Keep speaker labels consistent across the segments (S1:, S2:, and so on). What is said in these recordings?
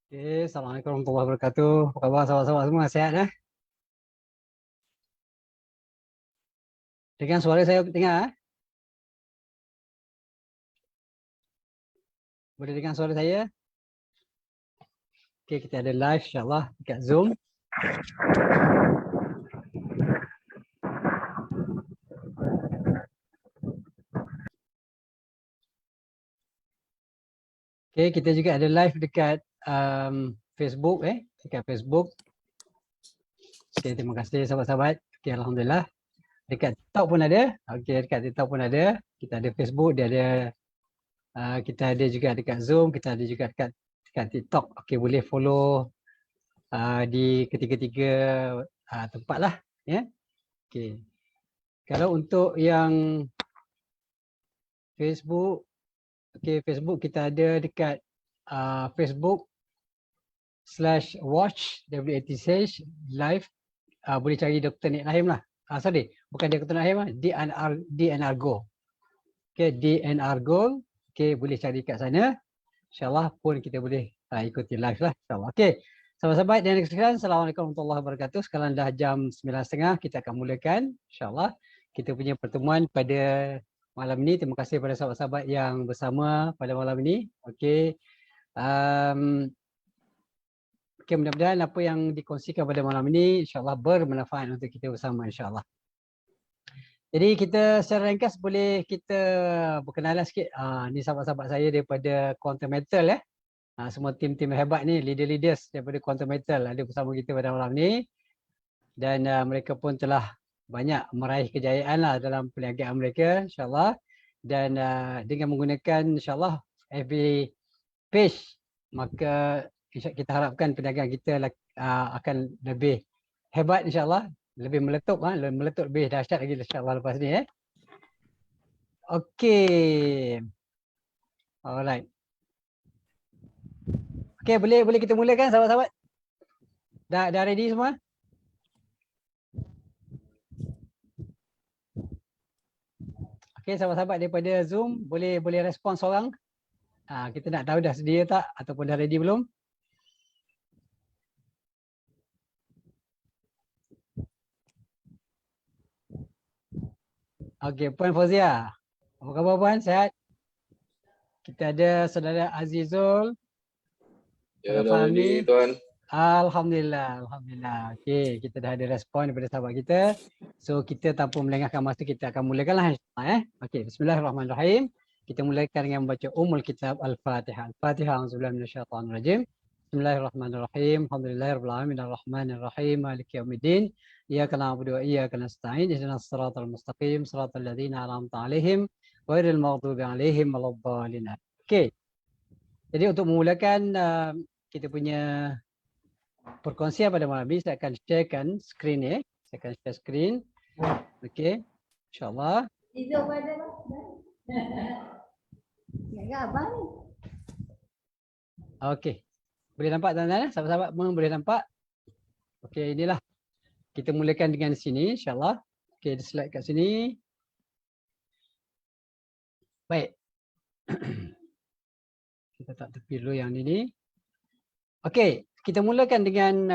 S1: Oke, Assalamualaikum warahmatullahi wabarakatuh. Apa khabar sahabat-sahabat semua? Sehat ya? Dengan suara saya dengar? Boleh dengar suara saya? Oke, kita ada live insyaAllah dekat Zoom. Oke, kita juga ada live dekat Facebook dekat Facebook. Oke, terima kasih sahabat-sahabat. Oke, Alhamdulillah. Dekat TikTok pun ada. Oke, dekat TikTok pun ada. Kita ada Facebook, dia ada kita ada juga dekat Zoom, kita ada juga dekat TikTok. Oke, boleh follow di ketiga-tiga tempat lah. Ya. Oke. Kalau untuk yang Facebook, okay, Facebook kita ada dekat Facebook/watch WATCH live. Boleh cari Dr. Nik Rahim lah. Sorry, bukan Dr. Nik Rahim lah. DNR Go. Okay, DNR Go. Okay, boleh cari kat sana. InsyaAllah pun kita boleh ikuti live lah. InsyaAllah. Okay, sahabat-sahabat dan sekalian, Assalamualaikum warahmatullahi wabarakatuh. Sekarang dah jam 9.30, kita akan mulakan. InsyaAllah kita punya pertemuan pada malam ini. Terima kasih kepada sahabat-sahabat yang bersama pada malam ini. Okey. Okey, mudah-mudahan apa yang dikongsikan pada malam ini insya-Allah bermanfaat untuk kita bersama insya-Allah. Jadi kita secara ringkas boleh kita berkenalan sikit. Ni sahabat-sahabat saya daripada Quantum Metal ya. Semua tim-tim hebat ni, leaders daripada Quantum Metal ada bersama kita pada malam ni. Dan mereka pun telah banyak meraih kejayaan lah dalam perniagaan mereka insyaAllah. Dan dengan menggunakan insyaAllah FB page, maka kita harapkan perniagaan kita akan lebih hebat insyaAllah. Lebih meletup, meletup lebih dahsyat lagi insyaAllah lepas ni. Okey. Alright. Okey, boleh kita mulakan sahabat-sahabat? Dah ready semua? Okey, sahabat-sahabat daripada Zoom boleh respon seorang. Kita nak tahu dah sedia tak ataupun dah ready belum? Okey, Puan Fauzia. Apa khabar Puan? Sehat? Kita ada saudara Azizul.
S2: Ya, dah ready Tuan.
S1: Alhamdulillah. Okey, kita dah ada respon daripada sahabat kita. So kita tanpa melengahkan masa, kita akan mulakanlah insya-Allah. Okey, bismillahirrahmanirrahim. Kita mulakan dengan membaca Ummul Kitab Al-Fatihah. Al-Fatihah, auzubillahi minasyaitonir rajim. Bismillahirrahmanirrahim. Alhamdulillahirabbil alamin arrahmanirrahim maliki yaumiddin. Iyyaka na'budu wa iyyaka nasta'in. Ihdinas siratal mustaqim, siratal ladzina an'amta 'alaihim ghairil maghdubi 'alaihim waladdallin. Okey. Jadi untuk memulakan kita punya perkongsian pada malam ini, saya akan sharekan skrin ni. Saya akan share skrin. Okey. Insya-Allah. Okey. Boleh nampak tuan-tuan? Sahabat-sahabat boleh nampak? Okey, inilah. Kita mulakan dengan sini insya-Allah. Okey, ada slide kat sini. Baik. Kita tak tepi dulu yang ini. Okey, kita mulakan dengan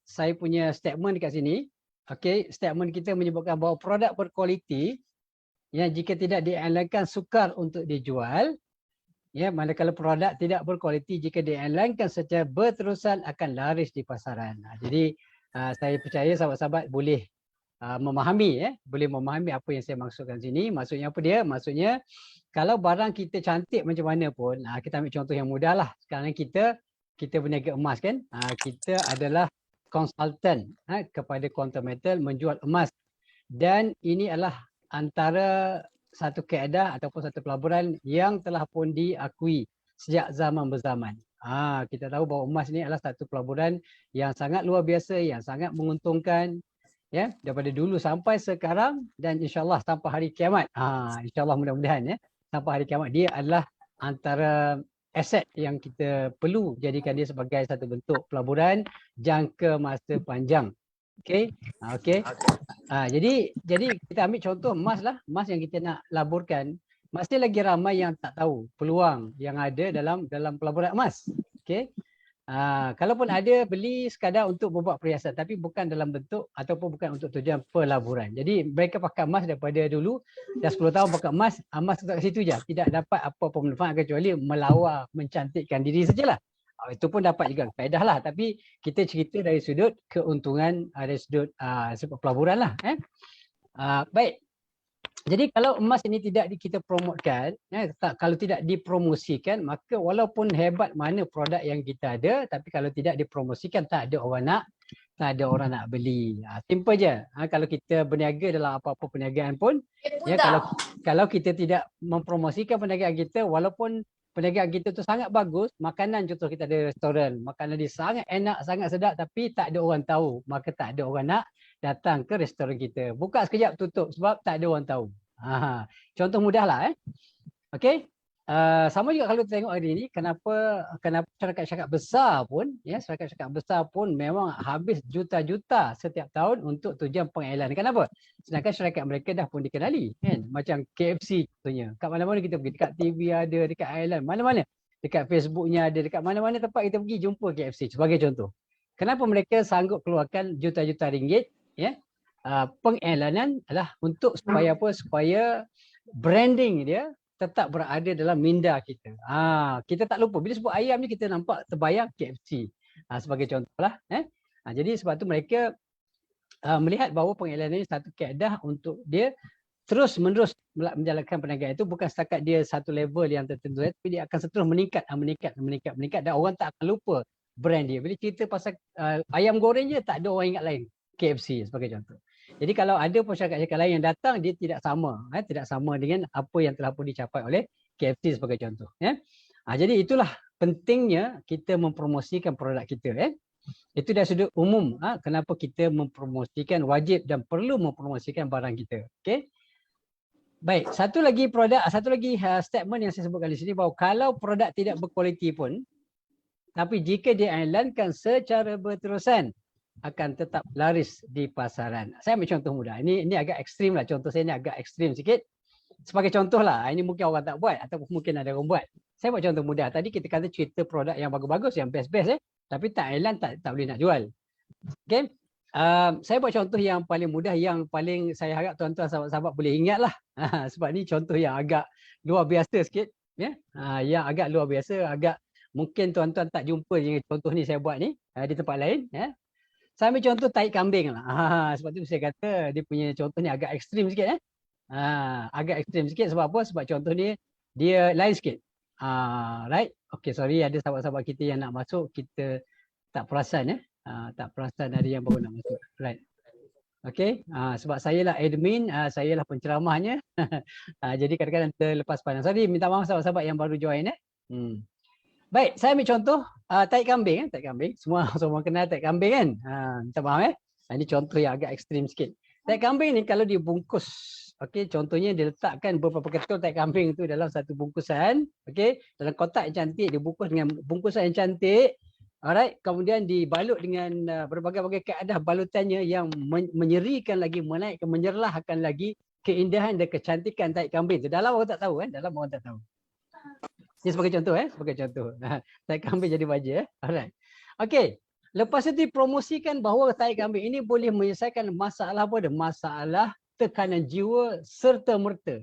S1: saya punya statement dekat sini. Okey, statement kita menyebutkan bahawa produk berkualiti yang jika tidak diiklankan sukar untuk dijual, ya, manakala produk tidak berkualiti jika diiklankan secara berterusan akan laris di pasaran. Jadi saya percaya sahabat-sahabat boleh memahami apa yang saya maksudkan sini. Maksudnya apa dia? Maksudnya kalau barang kita cantik macam mana pun, kita ambil contoh yang mudah lah. Sekarang kita berniaga emas kan, kita adalah konsultan kepada Quantum Metal menjual emas, dan ini adalah antara satu kaedah ataupun satu pelaburan yang telah pun diakui sejak zaman berzaman. Kita tahu bahawa emas ini adalah satu pelaburan yang sangat luar biasa, yang sangat menguntungkan, ya, daripada dulu sampai sekarang, dan insyaAllah sampai hari kiamat. InsyaAllah mudah-mudahan, ya, sampai hari kiamat dia adalah antara aset yang kita perlu jadikan dia sebagai satu bentuk pelaburan jangka masa panjang. Okey. Jadi kita ambil contoh emas lah, emas yang kita nak laburkan. Masih lagi ramai yang tak tahu peluang yang ada dalam pelaburan emas. Okey. Kalaupun ada, beli sekadar untuk membuat perhiasan tapi bukan dalam bentuk ataupun bukan untuk tujuan pelaburan. Jadi mereka pakai emas daripada dulu, dah 10 tahun pakai emas, emas tetap kat situ je. Tidak dapat apa-apa manfaat kecuali melawar, mencantikkan diri sajalah. Itu pun dapat juga faedah lah. Tapi kita cerita dari sudut keuntungan, dari sudut pelaburan lah. Baik. Jadi kalau emas ini tidak kita promotkan, kalau tidak dipromosikan, maka walaupun hebat mana produk yang kita ada, tapi kalau tidak dipromosikan, tak ada orang nak beli. Simple je. Kalau kita berniaga dalam apa-apa perniagaan pun, kalau kita tidak mempromosikan perniagaan kita, walaupun perniagaan kita tu sangat bagus, makanan contoh kita ada restoran, makanan dia sangat enak, sangat sedap, tapi tak ada orang tahu, maka tak ada orang nak datang ke restoran kita. Buka sekejap tutup sebab tak ada orang tahu. Contoh mudah lah. Okey. Sama juga kalau tengok hari ini, kenapa syarikat-syarikat besar pun, syarikat-syarikat besar pun memang habis juta-juta setiap tahun untuk tujuan pengiklan. Kenapa? Sedangkan syarikat mereka dah pun dikenali, kan? Macam KFC contohnya. Kat mana-mana kita pergi, dekat TV ada, dekat Island, mana-mana. Dekat Facebooknya ada, dekat mana-mana tempat kita pergi jumpa KFC sebagai contoh. Kenapa mereka sanggup keluarkan juta-juta ringgit? Pengiklanan adalah untuk supaya apa? Supaya branding dia tetap berada dalam minda kita. Kita tak lupa bila sebut ayam ni kita nampak terbayang KFC. Sebagai contohlah. Jadi sebab tu mereka melihat bahawa pengiklanan ini satu kaedah untuk dia terus-menerus menjalankan perniagaan itu, bukan setakat dia satu level yang tertentu, tapi dia akan seterus meningkat dan orang tak akan lupa brand dia. Bila cerita pasal ayam goreng je, tak ada orang ingat lain KFC sebagai contoh. Jadi kalau ada syarikat-syarikat lain yang datang, dia tidak sama dengan apa yang telah pun dicapai oleh KFC sebagai contoh. Jadi itulah pentingnya kita mempromosikan produk kita. Itu dari sudut umum, kenapa kita mempromosikan, wajib dan perlu mempromosikan barang kita. Okay? Baik, satu lagi statement yang saya sebutkan di sini, bahawa kalau produk tidak berkualiti pun, tapi jika diiklankan secara berterusan, akan tetap laris di pasaran. Saya ambil contoh mudah. Ini agak ekstrim lah. Contoh saya ni agak ekstrim sikit. Sebagai contoh lah. Ini mungkin orang tak buat atau mungkin ada orang buat. Saya buat contoh mudah. Tadi kita kata cerita produk yang bagus-bagus, yang best-best. Tapi tak iklan, tak boleh nak jual. Okay. Saya buat contoh yang paling mudah, yang paling saya harap tuan-tuan sahabat-sahabat boleh ingat lah. Sebab ni contoh yang agak luar biasa sikit. Yang agak luar biasa. Mungkin tuan-tuan tak jumpa dengan contoh ni saya buat ni di tempat lain. Saya ambil contoh tahi kambing lah. Sebab tu saya kata dia punya contoh ni agak ekstrim sikit. Agak ekstrim sikit sebab apa? Sebab contoh ni dia lain sikit. Right? Okay, sorry ada sahabat-sahabat kita yang nak masuk, kita tak perasan. Tak perasan ada yang baru nak masuk. Right. Okay. Sebab saya lah admin, saya lah penceramahnya. Jadi kadang-kadang terlepas pandang. Sorry, minta maaf sahabat-sahabat yang baru join. Baik, saya ambil contoh tahi kambing. Tahi kambing, semua kenal tahi kambing kan? Minta maaf. Ini contoh yang agak ekstrim sikit. Tahi kambing ni kalau dibungkus, okey, contohnya dia letakkan beberapa ketul tahi kambing tu dalam satu bungkusan, okey, dalam kotak yang cantik, dibungkus dengan bungkusan yang cantik. Alright, kemudian dibalut dengan berbagai-bagai keadaan balutannya yang menyerikan lagi, menaikkan, menyerlahkan lagi keindahan dan kecantikan tahi kambing tu. Dalam orang tak tahu dalam orang tak tahu. Ini sebagai contoh sebagai contoh. Tahi kambing jadi baja Alright. Okey. Lepas itu dipromosikan bahawa tahi kambing ini boleh menyelesaikan masalah apa dia? Masalah tekanan jiwa serta merta.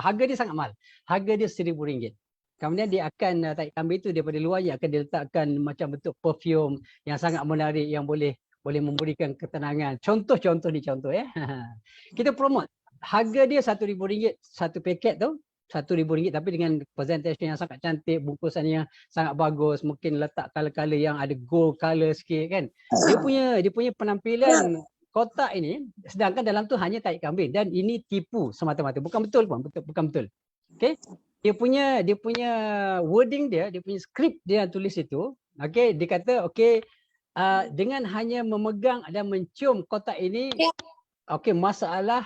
S1: Harga dia sangat mahal. Harga dia RM1,000. Kemudian dia akan tahi kambing itu daripada luarnya akan diletakkan macam bentuk perfume yang sangat menarik yang boleh memberikan ketenangan. Contoh ni contoh Kita promote. Harga dia RM1,000 satu paket tu. RM1,000 tapi dengan presentation yang sangat cantik, bungkusan yang sangat bagus, mungkin letak color-color yang ada gold color sikit kan. Dia punya penampilan kotak ini, sedangkan dalam tu hanya tahi kambing dan ini tipu semata-mata. Bukan betul. Okey. Dia punya wording dia punya skrip dia yang tulis itu, okey, dia kata okey, dengan hanya memegang dan mencium kotak ini, okey, masalah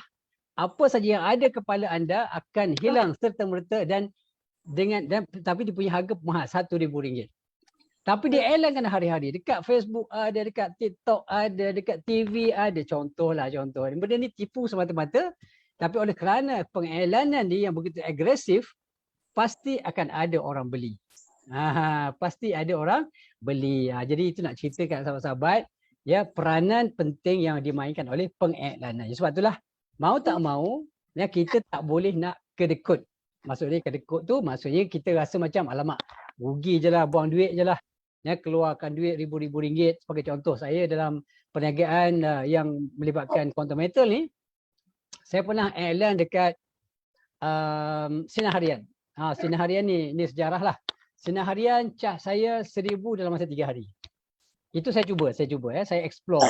S1: apa saja yang ada kepala anda akan hilang serta merta tapi dia punya harga mahal RM1,000. Tapi dia elankan hari-hari dekat Facebook ada, dekat TikTok ada, dekat TV ada, contoh. Benda ni tipu semata-mata, tapi oleh kerana pengiklanan dia yang begitu agresif, pasti akan ada orang beli. Pasti ada orang beli. Jadi itu nak ceritakan sahabat-sahabat, ya, peranan penting yang dimainkan oleh pengiklanan. Sebab itulah mau tak mau, ya, kita tak boleh nak kedekut. Maksudnya kedekut tu maksudnya kita rasa macam alamak, rugi je lah, buang duit je lah. Ya, keluarkan duit ribu-ribu ringgit. Sebagai contoh, saya dalam perniagaan yang melibatkan quantum metal ni, saya pernah iklan dekat Sinar Harian. Sinar Harian ni sejarah lah. Sinar Harian cas saya 1,000 dalam masa 3 hari. Itu saya cuba ya, saya explore.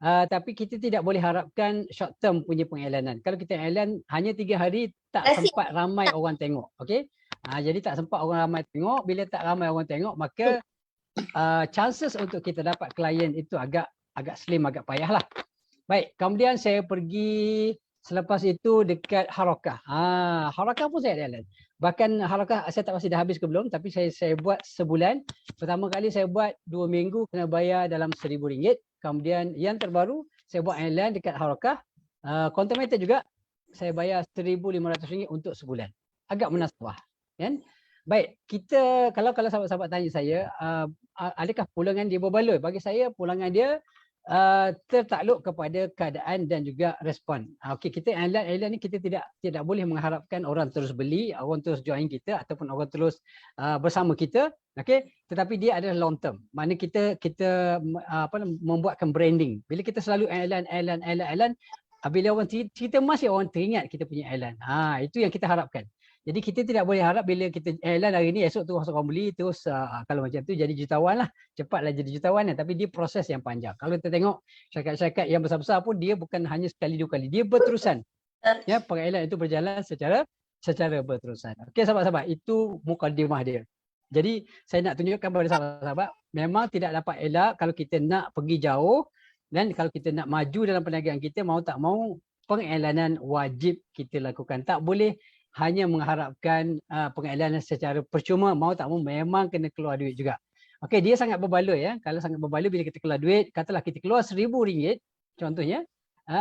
S1: Tapi kita tidak boleh harapkan short term punya pengiklanan. Kalau kita iklan hanya 3 hari, tak sempat ramai orang tengok. Okey. Jadi tak sempat orang ramai tengok. Bila tak ramai orang tengok, maka chances untuk kita dapat klien itu agak slim, agak payah lah. Baik, kemudian saya pergi selepas itu dekat Harakah. Harakah pun saya ada. Bahkan Harakah saya tak pasti dah habis ke belum, tapi saya buat sebulan. Pertama kali saya buat 2 minggu kena bayar dalam RM1,000. Kemudian yang terbaru saya buat iklan dekat Harakah. Quantum Metal juga saya bayar RM1,500 untuk sebulan. Agak menasabah, kan? Baik, kita kalau sahabat-sahabat tanya saya, adakah pulangan dia berbaloi? Bagi saya pulangan dia tertakluk kepada keadaan dan juga respon. Okey, kita iklan ni kita tidak boleh mengharapkan orang terus beli, orang terus join kita ataupun orang terus bersama kita. Okey, tetapi dia adalah long term. Maknanya kita membuatkan branding. Bila kita selalu iklan, bila orang cerita masih orang teringat kita punya iklan. Itu yang kita harapkan. Jadi kita tidak boleh harap bila kita iklan hari ni, esok terus orang beli, terus kalau macam tu jadi jutawan lah. Cepatlah jadi jutawan lah. Tapi dia proses yang panjang. Kalau kita tengok syarikat-syarikat yang besar-besar pun dia bukan hanya sekali 2 kali. Dia berterusan. Ya, pengiklan itu berjalan secara berterusan. Okey sahabat-sahabat, itu mukadimah dia. Jadi saya nak tunjukkan kepada sahabat-sahabat, memang tidak dapat elak kalau kita nak pergi jauh dan kalau kita nak maju dalam perniagaan kita, mau tak mau pengiklanan wajib kita lakukan. Tak boleh hanya mengharapkan pengiklanan secara percuma, mau tak mau memang kena keluar duit juga. Okey, dia sangat berbaloi ya. Kalau sangat berbaloi bila kita keluar duit, katalah kita keluar RM1,000 contohnya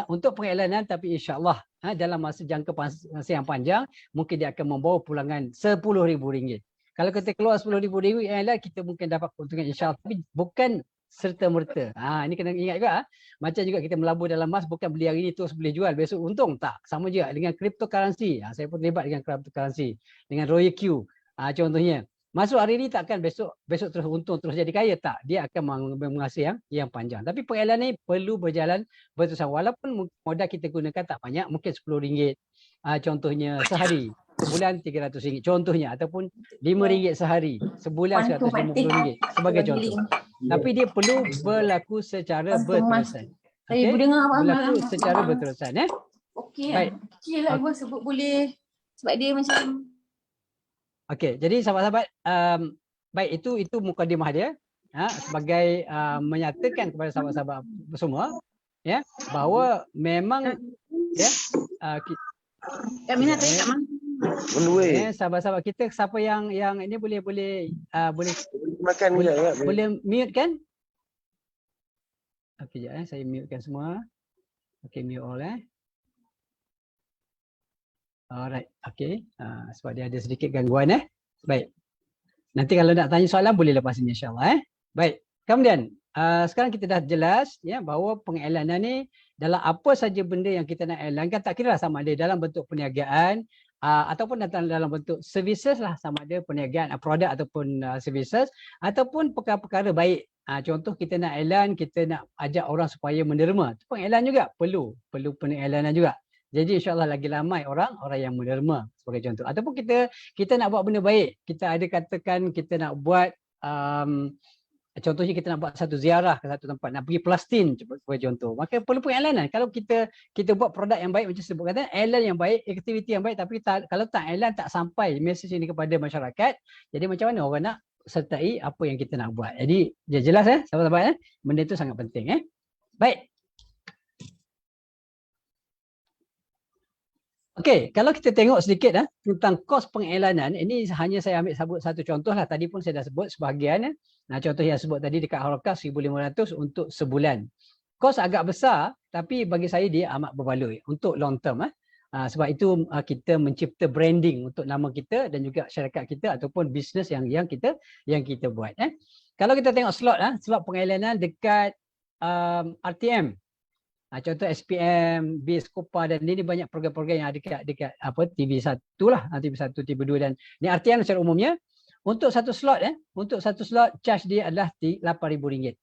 S1: untuk pengiklanan, tapi insya-Allah dalam masa jangka masa yang panjang mungkin dia akan membawa pulangan RM10,000. Kalau kita keluar RM10,000 iklan, kita mungkin dapat keuntungan insya-Allah, tapi bukan serta-merta. Ini kena ingat juga. Macam juga kita melabur dalam emas, bukan beli hari ni terus boleh jual, besok untung. Tak. Sama juga dengan cryptocurrency. Saya pun terlibat dengan cryptocurrency. Dengan Royal Q. Contohnya. Masuk hari ni takkan besok terus untung, terus jadi kaya. Tak. Dia akan menghasil yang panjang. Tapi pengiklanan ni perlu berjalan berterusan. Walaupun modal kita gunakan tak banyak, mungkin RM10. Contohnya sehari. Sebulan RM300 contohnya, ataupun RM5 sehari, sebulan RM150 sebagai contoh. Tapi dia perlu berlaku secara berterusan. Okay? Berlaku secara berterusan.
S3: Okey. Okey lah, sebut boleh sebab dia macam.
S1: Okey, jadi sahabat-sahabat, baik itu mukadimah dia sebagai menyatakan kepada sahabat-sahabat semua ya bahawa memang ya
S3: Kak Mina tadi Kak Mang.
S1: Sahabat-sahabat kita, siapa yang ini boleh
S2: makan
S1: boleh mute kan? Okey, jap saya mute kan semua. Okey, mute all Alright, okey. Sebab dia ada sedikit gangguan Baik. Nanti kalau nak tanya soalan boleh lepas ini insya-Allah Baik. Kemudian sekarang kita dah jelas ya bahawa pengiklanan ni dalam apa saja benda yang kita nak iklankan, tak kira sama ada dalam bentuk perniagaan ataupun dalam bentuk services lah, sama ada perniagaan produk ataupun services ataupun perkara-perkara baik. Contoh kita nak iklan, kita nak ajak orang supaya menderma. Itu pengiklan juga, perlu pengiklanan juga. Jadi insya-Allah lagi ramai orang yang menderma sebagai contoh. Ataupun kita nak buat benda baik. Kita ada katakan kita nak buat contohnya kita nak buat satu ziarah ke satu tempat, nak pergi Palestin sebagai contoh. Maka perlu pengiklanan. Kalau kita buat produk yang baik macam sebut kata, iklan yang baik, aktiviti yang baik, tapi kalau tak iklan tak sampai mesej ini kepada masyarakat. Jadi macam mana orang nak sertai apa yang kita nak buat. Jadi dia jelas sahabat-sahabat benda itu sangat penting Baik. Okey, kalau kita tengok sedikit tentang kos pengiklanan, ini hanya saya ambil sebut satu contoh lah. Tadi pun saya dah sebut sebahagian. Contoh yang sebut tadi dekat Harakah RM1,500 untuk sebulan. Kos agak besar, tapi bagi saya dia amat berbaloi untuk long term Sebab itu kita mencipta branding untuk nama kita dan juga syarikat kita ataupun bisnes yang kita buat. Kalau kita tengok slot pengiklanan dekat RTM. Contoh SPM, Biskopa dan ini banyak program-program yang ada dekat TV1 lah, TV1, TV2 dan ni RTM secara umumnya. Untuk satu slot charge dia adalah RM8,000.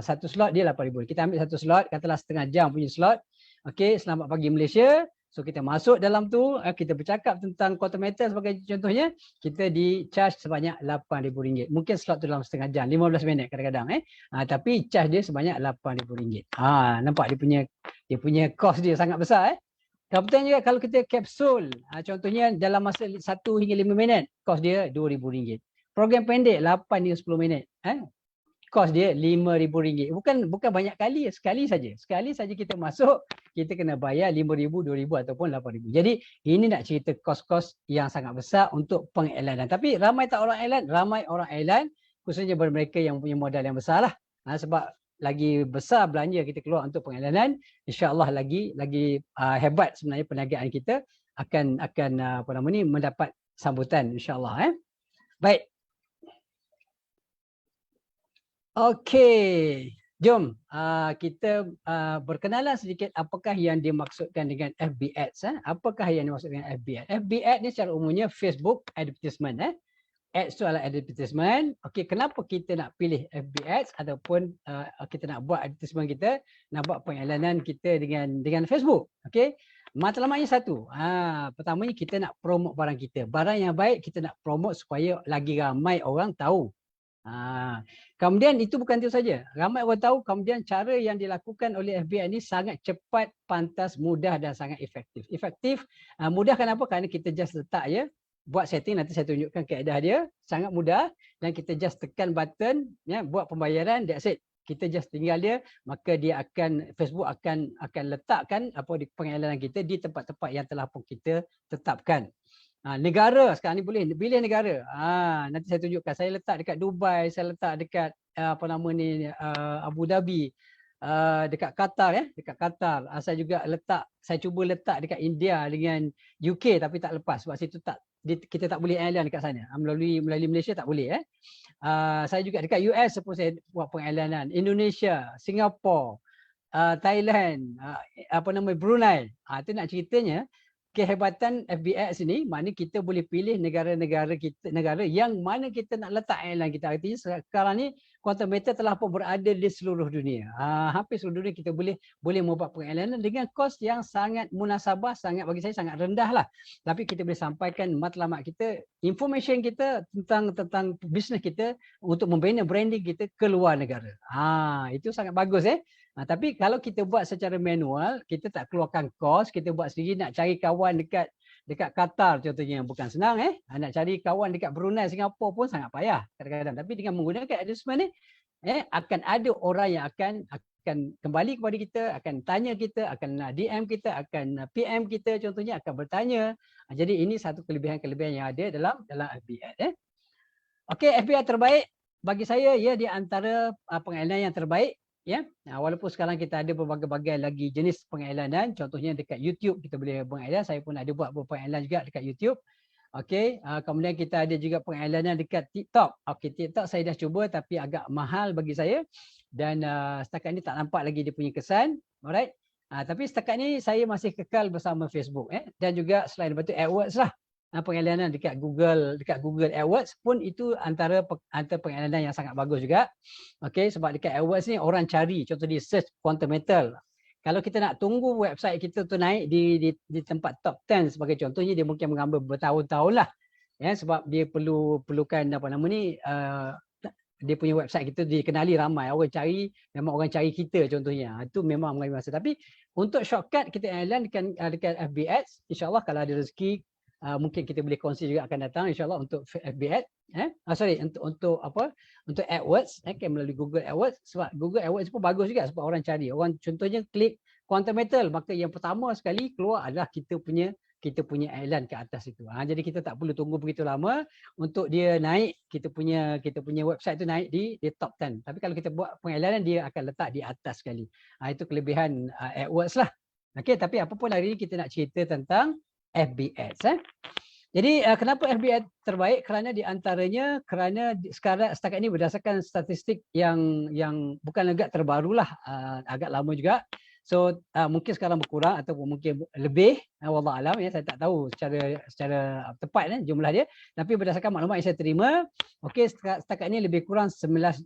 S1: Satu slot dia RM8,000. Kita ambil satu slot, katalah setengah jam punya slot. Okey, selamat pagi Malaysia. So kita masuk dalam tu, kita bercakap tentang quantum matter sebagai contohnya, kita di charge sebanyak RM8,000. Mungkin slot tu dalam setengah jam, 15 minit kadang-kadang tapi charge dia sebanyak RM8,000. Nampak dia punya cost dia sangat besar Kemudian juga kalau kita kapsul, contohnya dalam masa 1 hingga 5 minit, kos dia RM2,000. Program pendek 8 hingga 10 minit, kos dia RM5,000. Bukan banyak kali, sekali saja kita masuk, kita kena bayar RM5,000, RM2,000 ataupun RM8,000. Jadi ini nak cerita kos-kos yang sangat besar untuk pengiklanan. Tapi ramai orang iklan, khususnya bagi mereka yang punya modal yang besar lah. Sebab lagi besar belanja kita keluar untuk pengiklanan, insya-Allah lagi hebat sebenarnya perniagaan kita akan mendapat sambutan insya-Allah. Baik. Okey, jom kita berkenalan sedikit apakah yang dimaksudkan dengan FB Ads. Apakah yang dimaksudkan dengan FB Ads? FB Ads ni secara umumnya Facebook advertisement. Ads tu adalah advertisement. Okey, kenapa kita nak pilih FB Ads ataupun kita nak buat advertisement kita, nak buat pengiklanan kita dengan Facebook? Okey. Matlamatnya satu. Pertamanya kita nak promote barang kita. Barang yang baik kita nak promote supaya lagi ramai orang tahu. Kemudian itu bukan itu saja. Ramai orang tahu, kemudian cara yang dilakukan oleh FB Ads ini sangat cepat, pantas, mudah dan sangat efektif. Mudah kenapa? Kerana kita just letak je, buat setting, nanti saya tunjukkan kaedah dia, sangat mudah dan kita just tekan button buat pembayaran, that's it. Kita just tinggal dia, maka Facebook akan letakkan di pengiklanan kita di tempat-tempat yang telah pun kita tetapkan. Negara sekarang ni boleh pilih negara. Nanti saya tunjukkan. Saya letak dekat Dubai, saya letak dekat Abu Dhabi, dekat Qatar dekat Qatar. Saya cuba letak dekat India dengan UK tapi tak lepas sebab situ kita tak boleh iklan dekat sana. Melalui Malaysia tak boleh. Saya juga dekat US pun saya buat pengiklanan. Indonesia, Singapura, Thailand, Brunei. Itu nak ceritanya kehebatan FB Ads ini, maknanya kita boleh pilih negara yang mana kita nak letak iklan kita. Artinya sekarang ni quantum matter telah pun berada di seluruh dunia. Hampir seluruh dunia kita boleh membuat pengiklanan dengan kos yang sangat munasabah, bagi saya sangat rendah lah. Tapi kita boleh sampaikan matlamat kita, information kita tentang bisnes kita untuk membina branding kita ke luar negara. Itu sangat bagus tapi kalau kita buat secara manual, kita tak keluarkan kos, kita buat sendiri, nak cari kawan dekat Qatar contohnya bukan senang nak cari kawan dekat Brunei, Singapura pun sangat payah kadang-kadang. Tapi dengan menggunakan advertisement ni akan ada orang yang akan kembali kepada kita, akan tanya kita, akan DM kita, akan PM kita contohnya, akan bertanya. Jadi ini satu kelebihan-kelebihan yang ada dalam FB Ads. Okey, FB Ads terbaik bagi saya di antara pengiklanan yang terbaik. Walaupun sekarang kita ada berbagai-bagai lagi jenis pengiklanan, contohnya dekat YouTube kita boleh pengiklan. Saya pun ada buat beberapa iklan juga dekat YouTube. Okey, kemudian kita ada juga pengiklanan dekat TikTok. Okey, TikTok saya dah cuba tapi agak mahal bagi saya dan setakat ni tak nampak lagi dia punya kesan. Alright. Tapi setakat ni saya masih kekal bersama Facebook dan juga selain daripada AdWords lah. Pengiklanan dekat Google AdWords pun itu antara pengiklanan yang sangat bagus juga. Okey, sebab dekat AdWords ni orang cari, contoh di search quantum metal. Kalau kita nak tunggu website kita tu naik di tempat top 10 sebagai contohnya, dia mungkin mengambil bertahun-tahun lah. Sebab dia perlukan dia punya website kita dikenali ramai. Orang cari kita contohnya. Itu memang mengambil masa. Tapi untuk shortcut kita iklan dekat FB Ads, insya-Allah kalau ada rezeki mungkin kita boleh kongsi juga akan datang insya-Allah untuk FB Ads untuk AdWords melalui Google AdWords. Sebab Google AdWords pun bagus juga sebab orang cari. Orang contohnya klik quantum metal, maka yang pertama sekali keluar adalah kita punya iklan ke atas itu. Jadi kita tak perlu tunggu begitu lama untuk dia naik, kita punya website tu naik di top 10. Tapi kalau kita buat pengiklanan dia akan letak di atas sekali. Itu kelebihan AdWords lah. Okey, tapi apa pun hari ini kita nak cerita tentang FB Ads. Jadi kenapa FB Ads terbaik? Kerana di antaranya sekarang setakat ini berdasarkan statistik yang bukan agak terbarulah, agak lama juga. So mungkin sekarang berkurang ataupun mungkin lebih, wallah alam ya, saya tak tahu secara tepat jumlah dia, tapi berdasarkan maklumat yang saya terima, okey, setakat ini lebih kurang 19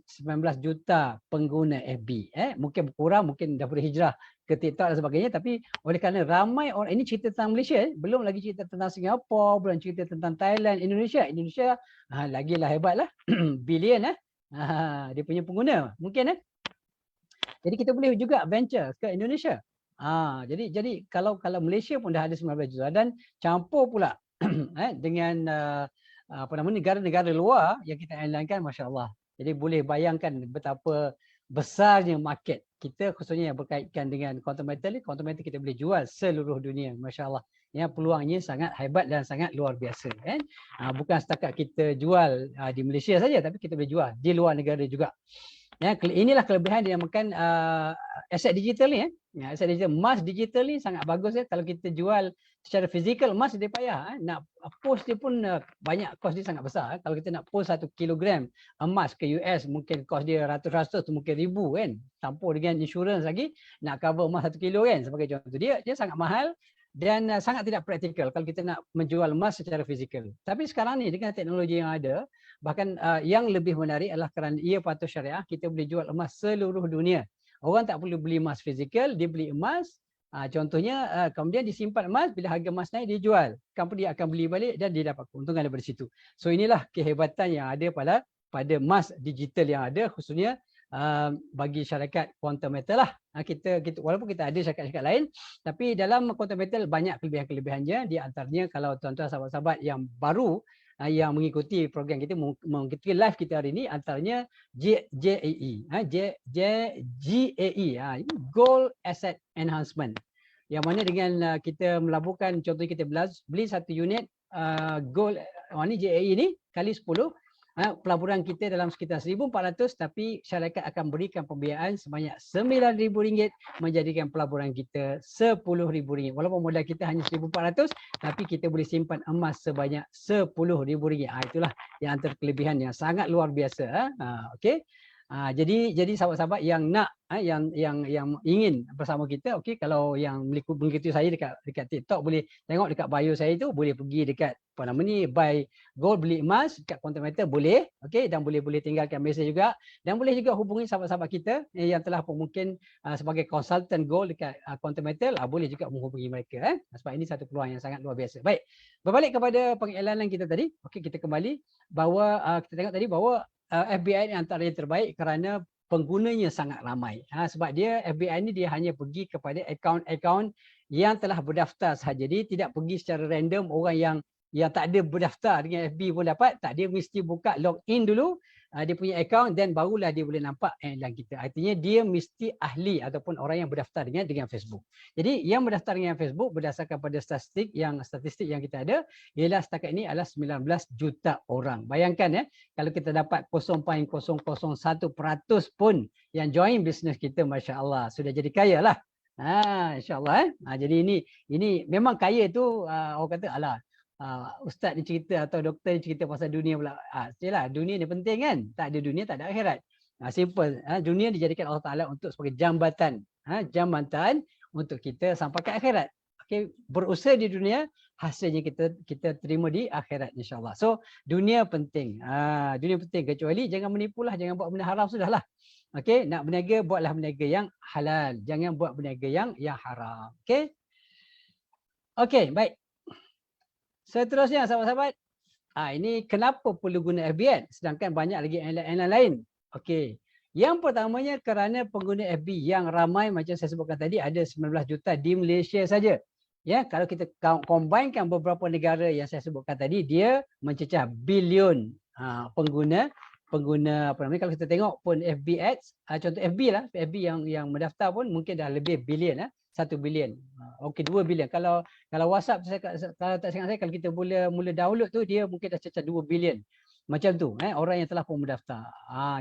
S1: juta pengguna FB. Mungkin berkurang, mungkin dah boleh hijrah ke TikTok dan sebagainya, tapi oleh kerana ramai orang, ini cerita tentang Malaysia, belum lagi cerita tentang Singapura, belum cerita tentang Thailand, Indonesia lagilah hebatlah bilion dia punya pengguna mungkin. Jadi kita boleh juga venture ke Indonesia. Jadi kalau Malaysia pun dah ada 19 juta dan campur pula dengan negara-negara luar yang kita elankan, masya-Allah. Jadi boleh bayangkan betapa besarnya market kita, khususnya yang berkaitan dengan quantum metal kita boleh jual seluruh dunia, masya-Allah. Ya, peluangnya sangat hebat dan sangat luar biasa kan. Bukan setakat kita jual di Malaysia saja, tapi kita boleh jual di luar negara juga. Ya, inilah kelebihan dia makan aset digital ni. Aset digital, emas digital ni sangat bagus kalau kita jual secara fizikal. Emas dia payah, nak post dia pun banyak, kos dia sangat besar. Kalau kita nak post 1 kilogram emas ke US, mungkin kos dia ratus-ratus, mungkin ribu kan. Campur dengan insurans lagi, nak cover emas 1 kilo kan, sebagai contoh. Dia sangat mahal dan sangat tidak praktikal kalau kita nak menjual emas secara fizikal. Tapi sekarang ni dengan teknologi yang ada, bahkan yang lebih menarik adalah kerana ia patuh syariah, kita boleh jual emas seluruh dunia. Orang tak perlu beli emas fizikal, dia beli emas, contohnya kemudian disimpan emas, bila harga emas naik dia jual. Company akan beli balik dan dia dapat keuntungan daripada situ. So inilah kehebatan yang ada pada emas digital yang ada, khususnya bagi syarikat quantum metal lah. Kita walaupun kita ada syarikat-syarikat lain, tapi dalam quantum metal banyak kelebihan-kelebihannya. Di antaranya kalau tuan-tuan sahabat-sahabat yang baru yang mengikuti program kita, mengikuti live kita hari ini, antaranya GAE, Gold Asset Enhancement, yang mana dengan kita melaburkan, contohnya kita beli satu unit gold ni GAE ni kali 10, pelaburan kita dalam sekitar 1,400, tapi syarikat akan berikan pembiayaan sebanyak RM9,000 menjadikan pelaburan kita RM10,000. Walaupun modal kita hanya 1,400, tapi kita boleh simpan emas sebanyak RM10,000. Itulah yang antara kelebihan yang sangat luar biasa. Okey. Jadi sahabat-sahabat yang nak yang ingin bersama kita, okey, kalau yang mengikuti saya dekat TikTok, boleh tengok dekat bio saya tu, boleh pergi dekat buy gold, beli emas dekat quantum metal boleh, okey, dan boleh tinggalkan mesej juga, dan boleh juga hubungi sahabat-sahabat kita yang telah pun mungkin sebagai konsultan gold dekat quantum metal, boleh juga menghubungi mereka sebab ini satu peluang yang sangat luar biasa. Baik, berbalik kepada pengiklanan kita tadi, okey, kita kembali bahawa kita tengok tadi bahawa FBI ini antara yang terbaik kerana penggunanya sangat ramai. Sebab dia FBI ini dia hanya pergi kepada akaun-akaun yang telah berdaftar sahaja. Dia tidak pergi secara random, orang yang tak ada berdaftar dengan FB pun dapat. Tak, dia mesti buka login dulu dia punya akaun, dan barulah dia boleh nampak iklan kita. Artinya dia mesti ahli ataupun orang yang berdaftar dengan Facebook. Jadi yang berdaftar dengan Facebook berdasarkan pada statistik yang kita ada ialah setakat ini adalah 19 juta orang. Bayangkan kalau kita dapat 0.001% pun yang join bisnes kita, masya-Allah, sudah jadi kaya lah. Insya-Allah. Jadi ini memang kaya tu orang kata alah, ustaz ni cerita atau doktor ni cerita pasal dunia pula. Yalah, dunia ni penting kan. Tak ada dunia, tak ada akhirat. Simple. Dunia dijadikan Allah Ta'ala untuk sebagai jambatan. Jambatan untuk kita sampai ke akhirat. Okay. Berusaha di dunia, hasilnya kita terima di akhirat, insyaAllah. So, dunia penting. Dunia penting. Kecuali jangan menipulah, jangan buat benda haram, sudahlah. Okay. Nak berniaga, buatlah berniaga yang halal. Jangan buat berniaga yang haram. Okay. Okay, baik. Seterusnya sahabat-sahabat, ini kenapa perlu guna FB Ads sedangkan banyak lagi iklan lain. Okey. Yang pertamanya kerana pengguna FB yang ramai, macam saya sebutkan tadi, ada 19 juta di Malaysia saja. Ya, kalau kita combinekan beberapa negara yang saya sebutkan tadi, dia mencecah bilion pengguna apa namanya, kalau kita tengok pun FB Ads, contoh FB lah, FB yang mendaftar pun mungkin dah lebih bilion 1 bilion. Okey, 2 bilion. Kalau WhatsApp, kalau tak ingat saya, kalau kita mula download tu, dia mungkin dah cecah 2 bilion. Macam tu, orang yang telah pun mendaftar.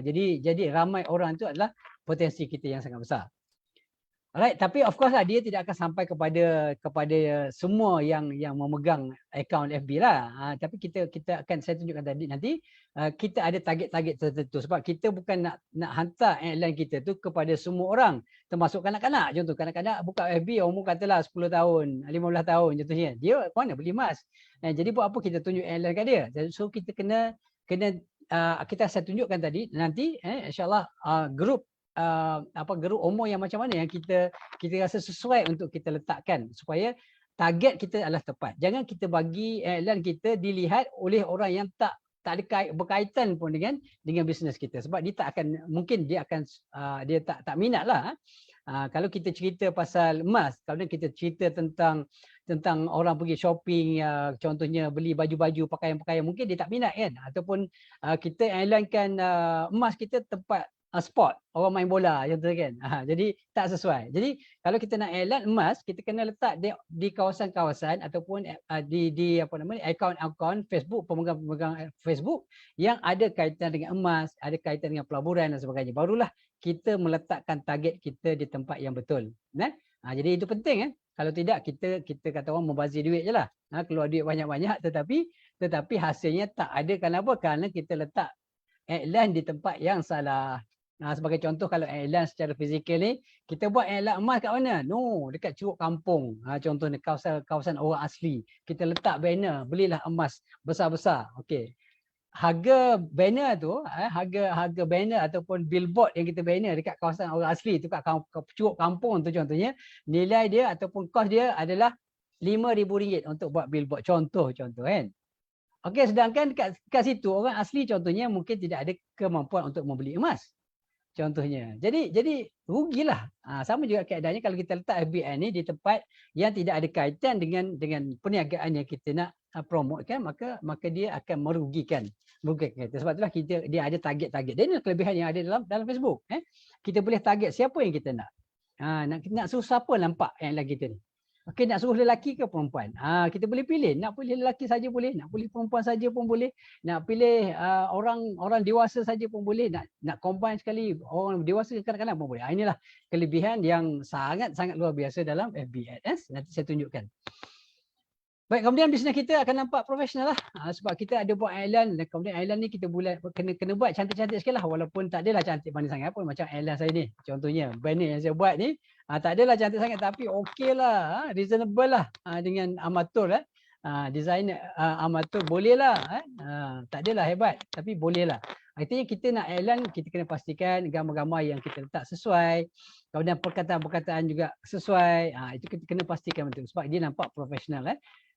S1: Jadi ramai orang tu adalah potensi kita yang sangat besar. Alright, tapi of course lah dia tidak akan sampai kepada semua yang memegang akaun FB lah. Tapi kita akan saya tunjukkan tadi nanti kita ada target-target tertentu sebab kita bukan nak hantar iklan kita tu kepada semua orang, termasuk kanak-kanak. Contoh kanak-kanak buka FB umur katalah 10 tahun, 15 tahun contohnya. Dia mana beli emas. Jadi buat apa kita tunjuk iklan kat dia? So kita kena saya tunjukkan tadi nanti insya-Allah grup grup umur yang macam mana yang kita rasa sesuai untuk kita letakkan supaya target kita adalah tepat. Jangan kita bagi iklan kita dilihat oleh orang yang tak ada berkaitan pun dengan bisnes kita sebab dia tak akan mungkin dia akan dia tak minatlah. Kalau kita cerita pasal emas, kalau kita cerita tentang orang pergi shopping, contohnya beli baju-baju, pakaian-pakaian, mungkin dia tak minat kan. Ataupun kita iklankan emas kita tempat sport, orang main bola contoh kan. Jadi tak sesuai. Jadi kalau kita nak iklan emas, kita kena letak di kawasan-kawasan ataupun di apa namanya akaun-akaun Facebook, pemegang Facebook yang ada kaitan dengan emas, ada kaitan dengan pelaburan dan sebagainya. Barulah kita meletakkan target kita di tempat yang betul. Jadi itu penting. Kalau tidak kita kata orang membazir duit je lah. Keluar duit banyak-banyak tetapi hasilnya tak ada. Kenapa? Kerana kita letak iklan di tempat yang salah. Sebagai contoh kalau iklan secara fizikal ni, kita buat iklan emas kat mana? No, dekat Curug Kampung. Contohnya kawasan orang asli. Kita letak banner, belilah emas besar-besar. Okey. Harga banner tu, harga banner ataupun billboard yang kita banner dekat kawasan orang asli tu kat Curug Kampung tu contohnya, nilai dia ataupun kos dia adalah RM5,000 untuk buat billboard. Contoh kan. Okey, sedangkan kat situ orang asli contohnya mungkin tidak ada kemampuan untuk membeli emas. Contohnya. Jadi rugilah. Sama juga keadaannya kalau kita letak FBN ni di tempat yang tidak ada kaitan dengan perniagaan yang kita nak promotekan, maka dia akan merugikan kita. Sebab itulah dia ada target-target. Dan ini kelebihan yang ada dalam Facebook. Kita boleh target siapa yang kita nak. Nak suruh siapa nampak iklan kita ni. Okey, nak suruh lelaki ke perempuan? Kita boleh pilih. Nak pilih lelaki saja boleh, nak pilih perempuan saja pun boleh, nak pilih orang dewasa saja pun boleh, nak combine sekali orang dewasa kanak-kanak pun boleh. Inilah kelebihan yang sangat-sangat luar biasa dalam FB Ads. Nanti saya tunjukkan. Baik, kemudian bisnes kita akan nampak profesional lah. Sebab kita ada buat iklan, dan kemudian iklan ni kita kena buat cantik-cantik sikit lah. Walaupun tak adalah cantik mana sangat pun, macam iklan saya ni. Contohnya, banner yang saya buat ni, tak adalah cantik sangat tapi okey lah, reasonable lah dengan amatur lah. Design amatur boleh lah. Tak adalah hebat, tapi boleh lah. Artinya kita nak iklan, kita kena pastikan gambar-gambar yang kita letak sesuai. Kemudian perkataan-perkataan juga sesuai. Itu kita kena pastikan betul sebab dia nampak profesional.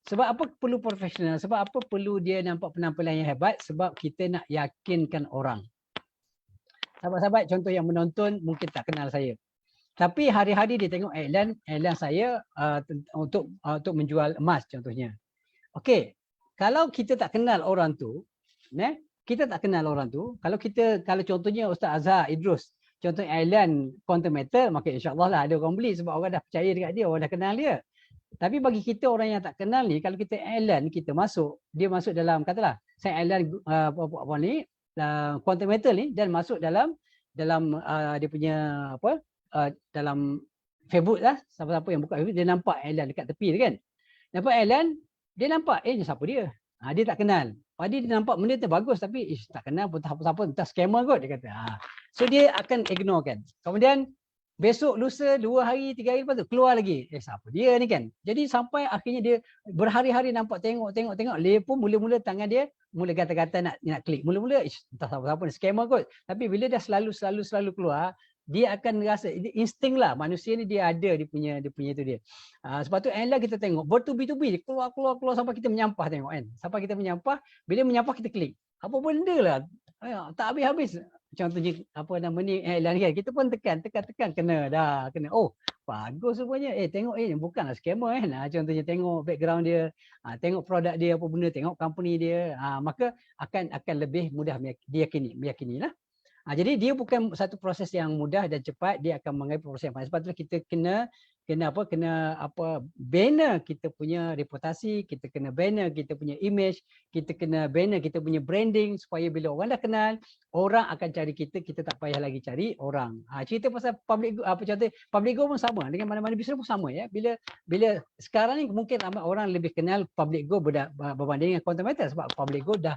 S1: Sebab apa perlu profesional? Sebab apa perlu dia nampak penampilan yang hebat? Sebab kita nak yakinkan orang. Sahabat-sahabat, contoh yang menonton mungkin tak kenal saya. Tapi hari-hari dia tengok iklan saya untuk menjual emas contohnya. Okey, kalau kita tak kenal orang tu, kalau contohnya Ustaz Azhar Idrus, contoh iklan quantum metal, maka insya-Allah lah ada orang beli sebab orang dah percaya dekat dia, orang dah kenal dia. Tapi bagi kita orang yang tak kenal ni, kalau kita iklan, kita dia masuk dalam, katalah saya iklan apa ni quantum metal ni dan masuk dalam dia punya dalam Facebook lah, siapa-siapa yang buka Facebook dia nampak iklan dekat tepi tu kan. Nampak iklan, dia nampak ni siapa dia? Dia tak kenal. Dia nampak benda tu bagus tapi tak kenal pun siapa-siapa, entah scammer kot dia kata. So dia akan ignore kan. Kemudian besok, lusa, 2 hari, 3 hari lepas tu keluar lagi. Siapa dia ni kan? Jadi sampai akhirnya dia berhari-hari nampak tengok. Dia pun mula-mula tangan dia mula gata-gata nak klik. Mula-mula entah siapa-siapa ni scammer kot. Tapi bila dah selalu keluar, dia akan rasa insting lah, manusia ni dia ada dia punya tu dia. Sebab tu iklan kita tengok bertubi-tubi keluar sampai kita menyampah tengok kan. Sampai kita menyampah, bila menyampah kita klik. Apa benda lah. Tak habis-habis. Contohnya apa nama ni iklan kan. Kita pun tekan kena. Oh, bagus rupanya. Tengok bukanlah scammer kan. Contohnya tengok background dia, tengok produk dia apa benda, tengok company dia. Maka akan lebih mudah meyakini lah. Jadi dia bukan satu proses yang mudah dan cepat, dia akan mengambil proses yang panjang. Sebab tu kita kena bina kita punya reputasi, kita kena bina kita punya image, kita kena bina kita punya branding supaya bila orang dah kenal, orang akan cari kita, kita tak payah lagi cari orang. Cerita pasal public contoh public go pun sama, dengan mana-mana bisnes pun sama ya. Bila sekarang ni mungkin ramai orang lebih kenal public go berbanding dengan content meter sebab public go dah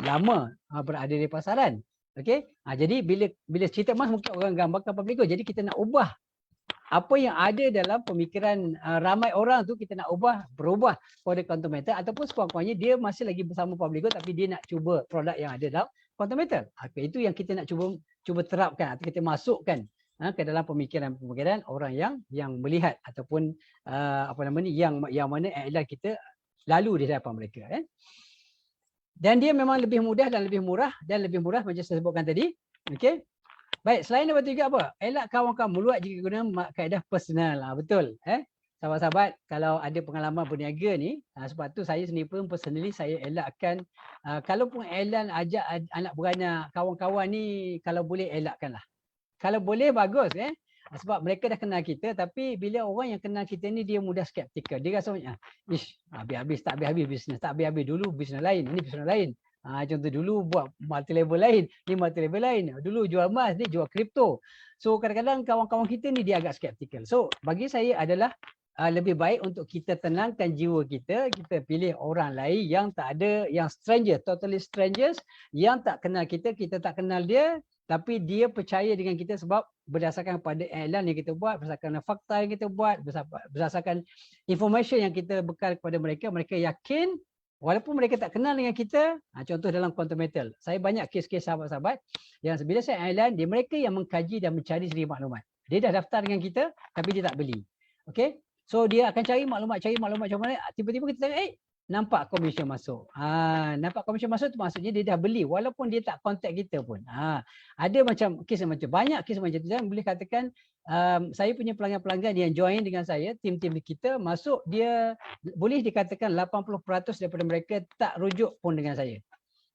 S1: lama berada di pasaran. Okey. Jadi bila cerita emas mungkin orang gambarkan public go. Jadi kita nak ubah apa yang ada dalam pemikiran ramai orang tu, kita nak berubah pada content meter, ataupun sekurang-kurangnya dia masih lagi bersama public go tapi dia nak cuba produk yang ada dalam content meter. Itu yang kita nak cuba terapkan atau kita masukkan ke dalam pemikiran orang yang melihat ataupun yang mana iklan kita lalu di hadapan mereka. Dan dia memang lebih mudah dan lebih murah macam saya sebutkan tadi. Okey. Baik, selain daripada juga apa? Elak kawan-kawan meluat jika guna kaedah personal. Betul. Sahabat-sahabat, kalau ada pengalaman berniaga ni, sebab tu saya sendiri pun personally saya elakkan, kalau pun Elan ajak anak beranak, kawan-kawan ni kalau boleh elakkanlah. Kalau boleh bagus. Sebab mereka dah kenal kita, tapi bila orang yang kenal kita ni dia mudah skeptikal. Dia rasa macam, habis-habis, tak habis-habis bisnes, tak habis-habis dulu bisnes lain, ini bisnes lain. Contoh dulu buat multi level lain, ni multi level lain. Dulu jual emas, ni jual kripto. So kadang-kadang kawan-kawan kita ni dia agak skeptikal. So bagi saya adalah lebih baik untuk kita tenangkan jiwa kita, kita pilih orang lain yang tak ada, yang stranger, totally strangers, yang tak kenal kita, kita tak kenal dia, tapi dia percaya dengan kita sebab berdasarkan pada iklan yang kita buat, berdasarkan fakta yang kita buat, berdasarkan information yang kita bekal kepada mereka, mereka yakin. Walaupun mereka tak kenal dengan kita, contoh dalam content metal. Saya banyak kes-kes sahabat-sahabat yang bila saya iklan, mereka yang mengkaji dan mencari sendiri maklumat. Dia dah daftar dengan kita, tapi dia tak beli. Okay? So dia akan cari maklumat macam mana. Tiba-tiba kita tengok, nampak komisen masuk. Nampak komisen masuk tu maksudnya dia dah beli walaupun dia tak contact kita pun. Ada macam kes macam banyak kes macam tu. Dan boleh katakan saya punya pelanggan-pelanggan yang join dengan saya, tim-tim kita masuk, dia boleh dikatakan 80% daripada mereka tak rujuk pun dengan saya.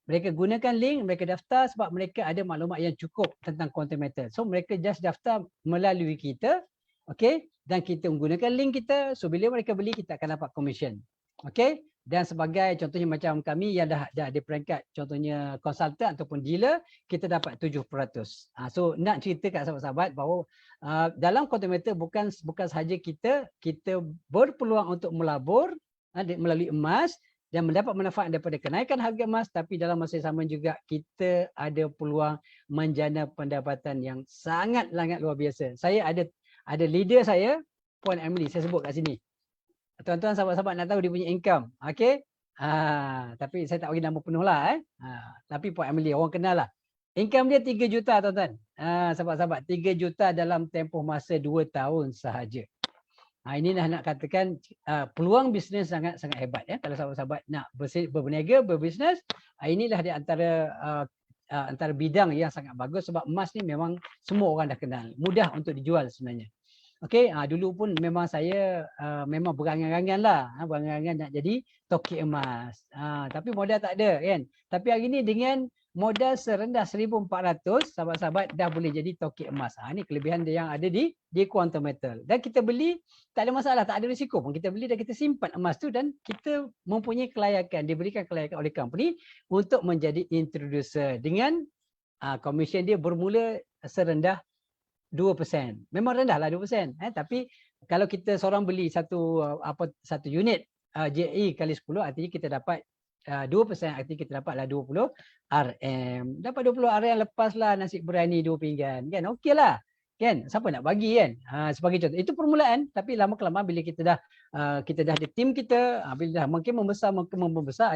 S1: Mereka gunakan link, mereka daftar sebab mereka ada maklumat yang cukup tentang content meter. So mereka just daftar melalui kita, okay? Dan kita menggunakan link kita. So bila mereka beli, kita akan dapat commission. Okay? Dan sebagai contohnya macam kami yang dah ada peringkat contohnya konsultan ataupun dealer, kita dapat 7%. So nak cerita kat sahabat-sahabat bahawa dalam content meter bukan sahaja kita berpeluang untuk melabur melalui emas dan mendapat manfaat daripada kenaikan harga emas, tapi dalam masa yang sama juga kita ada peluang menjana pendapatan yang sangat luar biasa. Saya ada leader saya, Puan Emily, saya sebut kat sini. Tuan-tuan sahabat-sahabat nak tahu dia punya income. Okay. Tapi saya tak bagi nama penuh lah. Tapi Puan Emily, orang kenal lah. Income dia 3 juta tuan-tuan. Sahabat-sahabat, 3 juta dalam tempoh masa 2 tahun sahaja. Inilah nak katakan peluang bisnes sangat-sangat hebat. Kalau sahabat-sahabat nak berniaga, berbisnes, inilah di antara bidang yang sangat bagus sebab emas ni memang semua orang dah kenal. Mudah untuk dijual sebenarnya. Okey, dulu pun memang saya memang berangan-angan lah, berangan-angan nak jadi toki emas. Tapi modal tak ada kan. Tapi hari ni dengan modal serendah 1,400, sahabat-sahabat dah boleh jadi toki emas. Ini kelebihan dia yang ada di Quantum Metal. Dan kita beli tak ada masalah, tak ada risiko pun. Kita beli dan kita simpan emas tu dan kita mempunyai kelayakan, diberikan kelayakan oleh company untuk menjadi introducer dengan komisen dia bermula serendah 2%. Memang rendah lah 2%. Tapi kalau kita seorang beli satu unit JE kali 10, artinya kita dapat 2%, artinya kita dapatlah 20 RM. Dapat 20 RM, lepaslah nasi berani 2 pinggan. Kan okey lah. Kan? Siapa nak bagi kan? Sebagai contoh. Itu permulaan, tapi lama-kelamaan bila kita dah ada tim kita, bila dah makin membesar,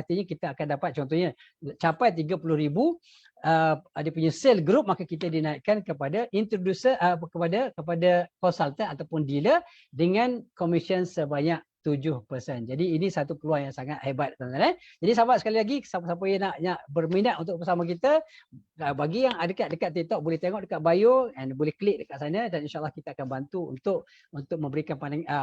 S1: artinya kita akan dapat contohnya capai 30,000 ada punya sale group, maka kita dinaikkan kepada introducer, kepada konsultan ataupun dealer dengan komisen sebanyak Jadi ini satu peluang yang sangat hebat, tuan-tuan. Jadi sahabat, sekali lagi, siapa-siapa yang nak berminat untuk bersama kita, bagi yang ada dekat TikTok boleh tengok dekat bio and boleh klik dekat sana, dan insyaAllah kita akan bantu untuk memberikan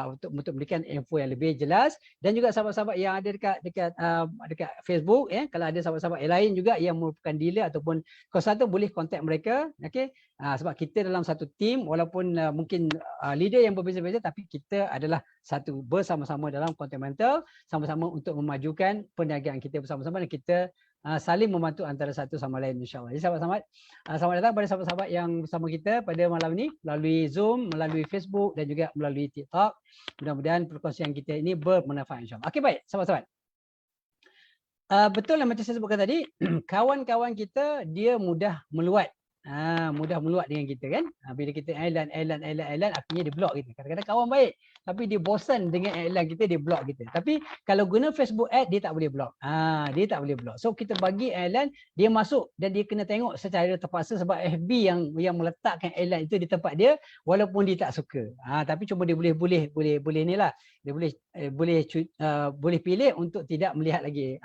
S1: untuk memberikan info yang lebih jelas. Dan juga sahabat-sahabat yang ada dekat Facebook, kalau ada sahabat-sahabat yang lain juga yang merupakan dealer ataupun konsultan, boleh kontak mereka, okey. Sebab kita dalam satu tim, walaupun mungkin leader yang berbeza-beza, tapi kita adalah satu bersama-sama dalam Content Mental, sama-sama untuk memajukan perniagaan kita bersama-sama, dan kita saling membantu antara satu sama lain, insyaAllah. Jadi sahabat-sahabat, selamat datang pada sahabat-sahabat yang bersama kita pada malam ini melalui Zoom, melalui Facebook dan juga melalui TikTok. Mudah-mudahan perkongsian kita ini bermanfaat, insyaAllah. Okey, baik sahabat-sahabat. Betul lah macam saya sebutkan tadi, kawan-kawan kita dia mudah meluat. Mudah meluat dengan kita kan. Bila kita iklan, akhirnya dia block kita. Kadang-kadang kawan baik, tapi dia bosan dengan iklan kita, dia block kita. Tapi kalau guna Facebook ad, dia tak boleh block. Dia tak boleh block. So kita bagi iklan, dia masuk dan dia kena tengok secara terpaksa, sebab FB yang meletakkan iklan itu di tempat dia, walaupun dia tak suka. Tapi cuma dia boleh ni lah. Dia boleh pilih untuk tidak melihat lagi.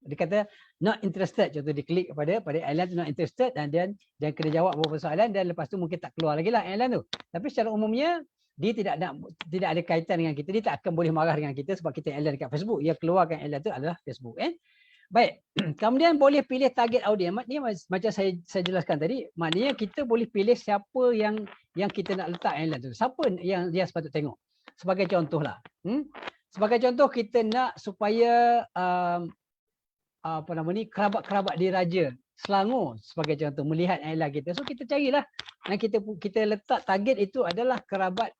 S1: Dia kata not interested, contoh dia klik pada iklan tu not interested, dan dia kena jawab beberapa soalan, dan lepas tu mungkin tak keluar lagi lah iklan tu. Tapi secara umumnya dia tidak ada kaitan dengan kita, dia tak akan boleh marah dengan kita sebab kita iklan dekat Facebook. Yang keluarkan iklan tu adalah Facebook. Baik, kemudian boleh pilih target audience. Maknanya macam saya jelaskan tadi, maknanya kita boleh pilih siapa yang kita nak letak iklan tu, siapa yang dia sepatut tengok. Sebagai contoh lah, sebagai contoh kita nak supaya kerabat-kerabat diraja Selangor sebagai contoh melihat iklan kita. So kita carilah, dan kita letak target itu adalah kerabat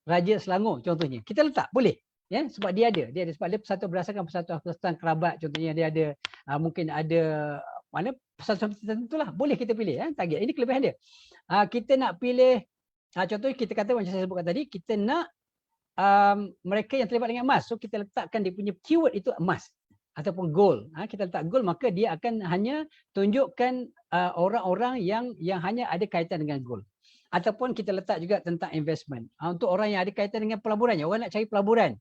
S1: Raja Selangor contohnya. Kita letak boleh, sebab dia ada sebab dia persatuan kerabat, contohnya dia ada mungkin ada persatuan tertentu lah, boleh kita pilih target. Ini kelebihan dia. Kita nak pilih, contohnya kita kata macam saya sebutkan tadi, kita nak mereka yang terlibat dengan emas. So kita letakkan dia punya keyword itu emas ataupun gold. Kita letak gold, maka dia akan hanya tunjukkan orang-orang yang hanya ada kaitan dengan gold. Ataupun kita letak juga tentang investment. Untuk orang yang ada kaitan dengan pelaburan, orang nak cari pelaburan.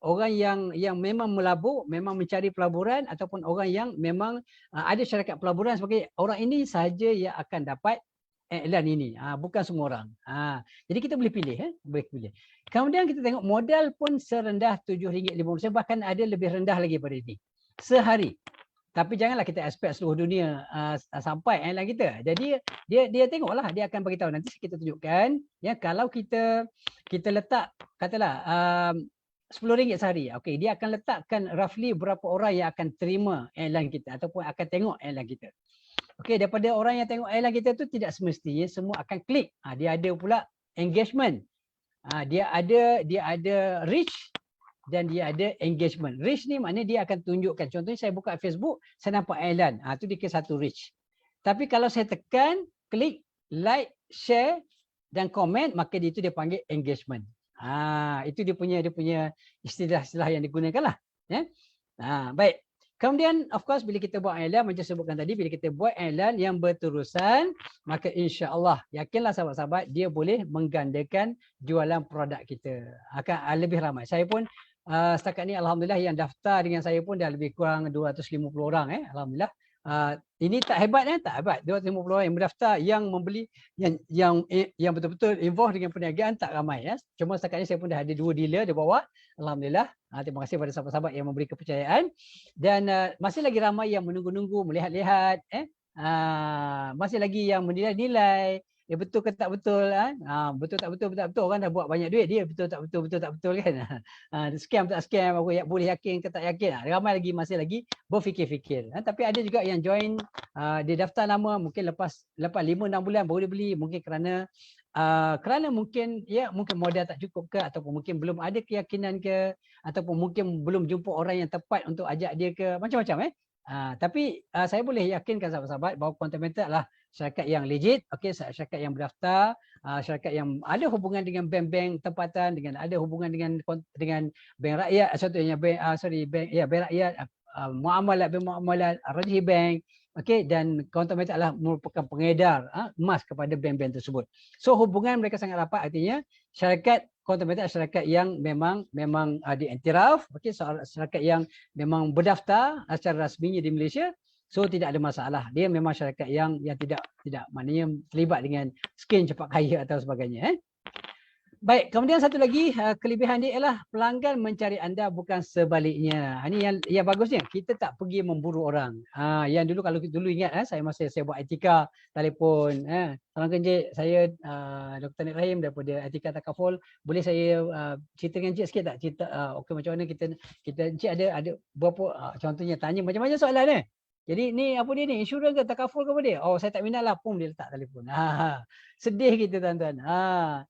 S1: Orang yang memang melabur, memang mencari pelaburan, ataupun orang yang memang ada syarikat pelaburan sebagai orang ini sahaja yang akan dapat iklan ini, bukan semua orang. Jadi kita boleh pilih, boleh pilih. Kemudian kita tengok modal pun serendah RM7.50, bahkan ada lebih rendah lagi pada ini sehari. Tapi janganlah kita expect seluruh dunia sampai iklan kita. Jadi dia tengoklah, dia akan bagi tahu. Nanti kita tunjukkan, kalau kita letak katalah RM10 sehari, okey, dia akan letakkan roughly berapa orang yang akan terima iklan kita ataupun akan tengok iklan kita. Okey, daripada orang yang tengok iklan kita tu tidak semestinya semua akan klik. Dia ada pula engagement. Dia ada reach dan dia ada engagement. Reach ni maknanya dia akan tunjukkan. Contohnya saya buka Facebook, saya nampak iklan. Tu dia kira satu reach. Tapi kalau saya tekan, klik, like, share dan komen, maka itu dia panggil engagement. Itu dia punya istilah-istilah yang digunakan lah. Baik. Kemudian of course bila kita buat iklan, macam saya sebutkan tadi, bila kita buat iklan yang berterusan, maka insya-Allah yakinlah sahabat-sahabat, dia boleh menggandakan jualan produk kita. Akan lebih ramai. Saya pun setakat ni alhamdulillah yang daftar dengan saya pun dah lebih kurang 250 orang. Alhamdulillah. Ini tak hebat, tak hebat. 250 orang yang berdaftar, yang membeli, yang betul-betul involved dengan perniagaan tak ramai. Cuma setakat ni saya pun dah ada 2 dealer di bawah. Alhamdulillah. Terima kasih kepada sahabat-sahabat yang memberi kepercayaan. Dan masih lagi ramai yang menunggu-nunggu, melihat-lihat. Masih lagi yang menilai-nilai. Betul ke tak betul, betul tak betul, orang dah buat banyak duit, dia betul tak betul kan. Scam tak scam, aku boleh yakin ke tak yakin. Ramai lagi, masih lagi berfikir-fikir. Tapi ada juga yang join, dia daftar lama, mungkin lepas 5-6 bulan baru dia beli, mungkin kerana mungkin modal tak cukup ke, ataupun mungkin belum ada keyakinan ke, ataupun mungkin belum jumpa orang yang tepat untuk ajak dia ke, macam-macam. Tapi saya boleh yakinkan sahabat-sahabat bahawa Content Mental adalah syarikat yang legit, syarikat yang berdaftar, syarikat yang ada hubungan dengan bank-bank tempatan, ada hubungan dengan bank rakyat, contohnya bank rakyat, muamalat, bank muamalat, Rajhi Bank, Okey, dan content marketer adalah merupakan pengedar emas kepada brand-brand tersebut. So hubungan mereka sangat rapat, artinya syarikat content marketer adalah syarikat yang memang diiktiraf, okey, syarikat yang memang berdaftar secara rasminya di Malaysia. So tidak ada masalah. Dia memang syarikat yang tidak maknanya terlibat dengan skim cepat kaya atau sebagainya. Baik, kemudian satu lagi kelebihan dia ialah pelanggan mencari anda bukan sebaliknya. Ini yang bagusnya, kita tak pergi memburu orang. Yang dulu kalau dulu ingat saya buat Etika telefon, salam Encik, saya Dr. Nik Rahim daripada Etika Takaful. Boleh saya cerita dengan Encik sikit tak? Cerita okey macam mana kita Encik ada berapa contohnya tanya macam-macam soalan ni. Jadi ni apa dia ni? Insurans ke takaful ke apa dia? Oh saya tak minat lah, pun dia letak telefon. Sedih kita tuan-tuan.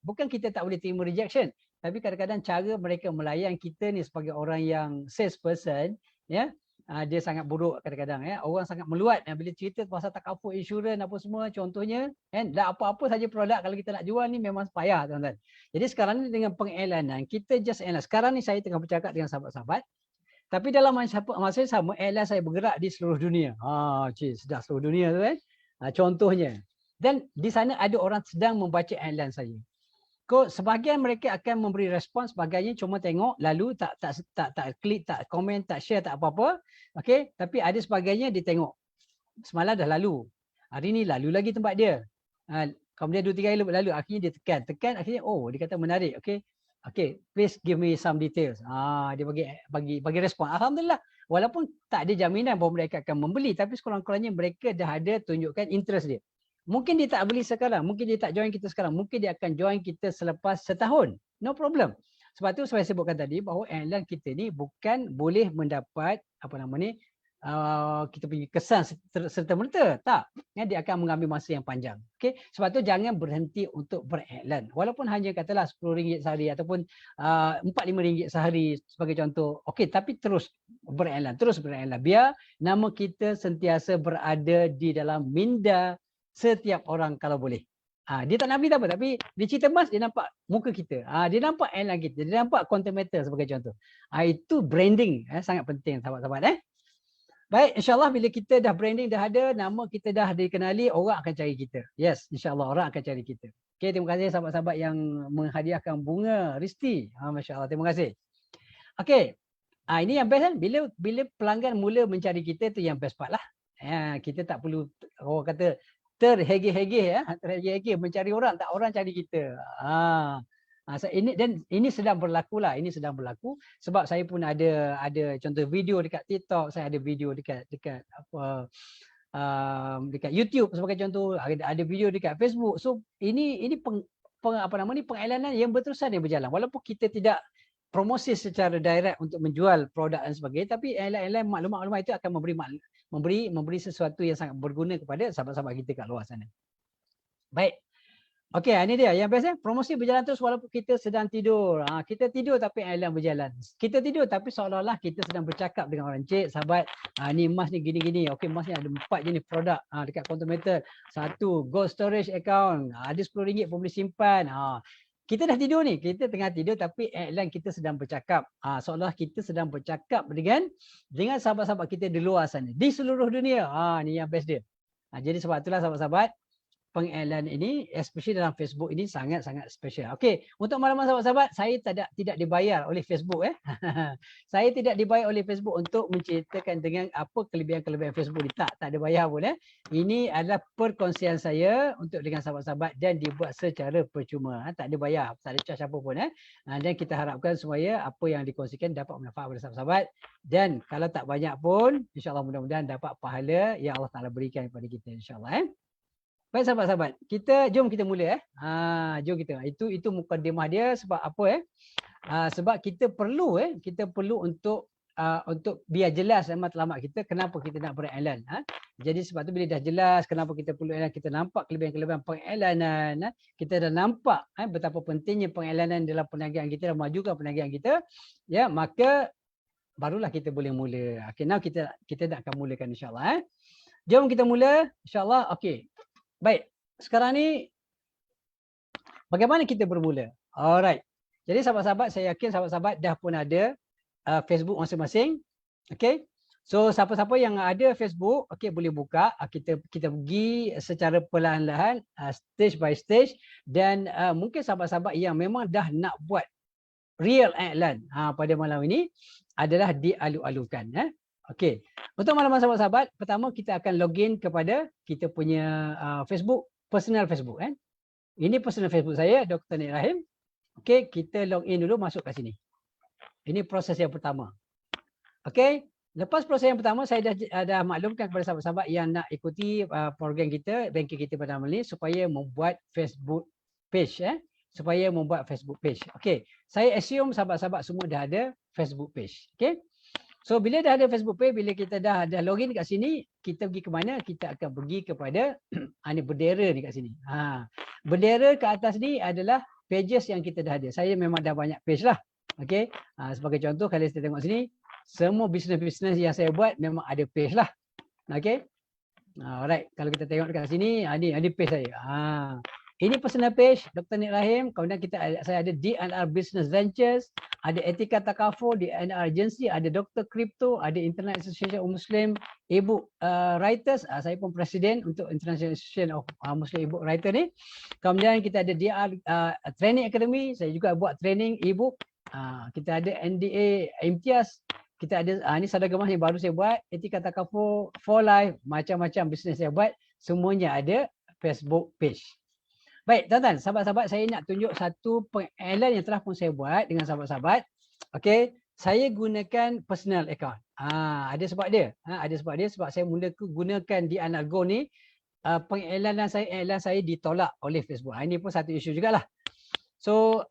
S1: Bukan kita tak boleh terima rejection, tapi kadang-kadang cara mereka melayan kita ni sebagai orang yang salesperson, ya, dia sangat buruk kadang-kadang. Ya, orang sangat meluat bila cerita pasal takaful insurans apa semua contohnya, kan? Dan apa-apa saja produk kalau kita nak jual ni memang payah tuan-tuan. Jadi sekarang ni dengan pengelanan kita just enak. Sekarang ni saya tengah bercakap dengan sahabat-sahabat. Tapi dalam masa yang sama, airline saya bergerak di seluruh dunia. Sudah seluruh dunia tu kan. Contohnya. Dan di sana ada orang sedang membaca airline saya. Sebahagian mereka akan memberi respon, sebagainya cuma tengok lalu tak klik, tak komen, tak share, tak apa-apa. Okey, tapi ada sebagainya dia tengok. Semalam dah lalu. Hari ni lalu lagi tempat dia. Kemudian 2-3 hari lalu akhirnya dia tekan, akhirnya dia kata menarik. Okey. Okay, please give me some details. Dia bagi respon. Alhamdulillah. Walaupun tak ada jaminan bahawa mereka akan membeli, tapi sekurang-kurangnya mereka dah ada tunjukkan interest dia. Mungkin dia tak beli sekarang, mungkin dia tak join kita sekarang, mungkin dia akan join kita selepas setahun. No problem. Sebab tu saya sebutkan tadi bahawa airline kita ni bukan boleh mendapat kita punya kesan serta-merta. Tak. Dia akan mengambil masa yang panjang. Okay? Sebab tu jangan berhenti untuk bereklan. Walaupun hanya katalah RM10 sehari ataupun RM4-5 sehari sebagai contoh. Okey, tapi terus bereklan. Biar nama kita sentiasa berada di dalam minda setiap orang kalau boleh. Dia tak nak beli tak apa, tapi dia cerita mas, dia nampak muka kita. Dia nampak airline kita. Dia nampak content marketer sebagai contoh. Itu branding. Sangat penting sahabat-sahabat. Baik, insyaAllah bila kita dah branding, dah ada, nama kita dah dikenali, orang akan cari kita. Yes, insyaAllah orang akan cari kita. Okay, terima kasih sahabat-sahabat yang menghadiahkan bunga Risti. Masya Allah, terima kasih. Okay, ini yang best kan? Bila pelanggan mula mencari kita, tu yang best part lah. Kita tak perlu, orang kata, terhege-hege mencari orang, tak orang cari kita. Ini sedang berlaku lah. Ini sedang berlaku sebab saya pun ada contoh video dekat TikTok, saya ada video dekat YouTube sebagai contoh, ada video dekat Facebook. So ini pengeklanan yang berterusan yang berjalan. Walaupun kita tidak promosi secara direct untuk menjual produk dan sebagainya, tapi airline maklumat itu akan memberi sesuatu yang sangat berguna kepada sahabat-sahabat kita kat luar sana. Baik. Okey, ini dia yang biasa promosi berjalan terus walaupun kita sedang tidur. Kita tidur tapi airline berjalan. Kita tidur tapi seolah-olah kita sedang bercakap dengan orang. Cik, sahabat, ni emas ni gini-gini. Okey, emas ni ada 4 jenis produk dekat content marketer. 1, gold storage account. Ada RM10 pun boleh simpan. Kita dah tidur ni, kita tengah tidur tapi airline kita sedang bercakap. Seolah kita sedang bercakap dengan sahabat-sahabat kita di luar sana, di seluruh dunia. Ni yang best dia. Jadi sebab itulah sahabat-sahabat, pengiklan ini, especially dalam Facebook ini sangat-sangat special. Okey, untuk makluman sahabat-sahabat, saya tidak dibayar oleh Facebook. Saya tidak dibayar oleh Facebook untuk menceritakan dengan apa kelebihan-kelebihan Facebook ni. Tak ada bayar pun. Ini adalah perkongsian saya untuk dengan sahabat-sahabat dan dibuat secara percuma. Tak ada bayar, tak ada charge apa pun. Dan kita harapkan supaya apa yang dikongsikan dapat manfaat kepada sahabat-sahabat. Dan kalau tak banyak pun, insyaAllah mudah-mudahan dapat pahala yang Allah Ta'ala berikan kepada kita, insyaAllah. Baik sahabat-sahabat, jom kita mula. Jom kita. Itu mukadimah dia sebab apa? Sebab kita perlu untuk biar jelas matlamat kita kenapa kita nak beriklan. Jadi sebab tu bila dah jelas kenapa kita perlu iklan, kita nampak kelebihan-kelebihan pengiklanan, kita dah nampak betapa pentingnya pengiklanan dalam perniagaan kita, dalam majukan perniagaan kita, ya, maka barulah kita boleh mula. Okay, now kita nak akan mulakan insya-Allah. Jom kita mula insya-Allah. Okey. Baik, sekarang ni bagaimana kita bermula? Alright. Jadi sahabat-sahabat, saya yakin sahabat-sahabat dah pun ada Facebook masing-masing. Okey. So siapa-siapa yang ada Facebook, okey boleh buka. Kita pergi secara perlahan-lahan, stage by stage, dan mungkin sahabat-sahabat yang memang dah nak buat real iklan pada malam ini adalah dialu-alukan. Okey. Untuk malam sahabat-sahabat, pertama kita akan login kepada kita punya Facebook, personal Facebook. Ini personal Facebook saya, Dr. Nik Rahim. Okey, kita login dulu, masuk kat sini. Ini proses yang pertama. Okey. Lepas proses yang pertama, saya dah maklumkan kepada sahabat-sahabat yang nak ikuti program kita, banking kita pada malam ini, supaya membuat Facebook page. Supaya membuat Facebook page. Okey, saya assume sahabat-sahabat semua dah ada Facebook page. Okey. So bila dah ada Facebook page, bila kita dah login kat sini, kita pergi ke mana? Kita akan pergi kepada ini bendera ni kat sini. Bendera kat atas ni adalah pages yang kita dah ada. Saya memang dah banyak page lah. Okey. Sebagai contoh, kalau kita tengok sini, semua bisnes-bisnes yang saya buat memang ada page lah. Okey. Alright, kalau kita tengok dekat sini, ini page saya. Ini personal page Dr. Nik Rahim. Kemudian saya ada DNR Business Ventures, ada Etika Takaful, DNR Agency, ada Dr. Crypto, ada Internet Association of Muslim E-book Writers. Saya pun presiden untuk International Association of Muslim E-book Writer ni. Kemudian kita ada DR Training Academy. Saya juga buat training e-book. Kita ada NDA Imtiaz. Kita ada ni Sadar Gemah yang baru saya buat, Etika Takaful, For Life, macam-macam bisnes saya buat, semuanya ada Facebook page. Baik, tuan-tuan, sahabat-sahabat, saya nak tunjuk satu pengiklan yang telah pun saya buat dengan sahabat-sahabat. Okey, saya gunakan personal account. Ada sebab dia. Ada sebab dia sebab saya mula gunakan di Anargo ni, pengiklanan saya ditolak oleh Facebook. Ini pun satu isu jugalah. So,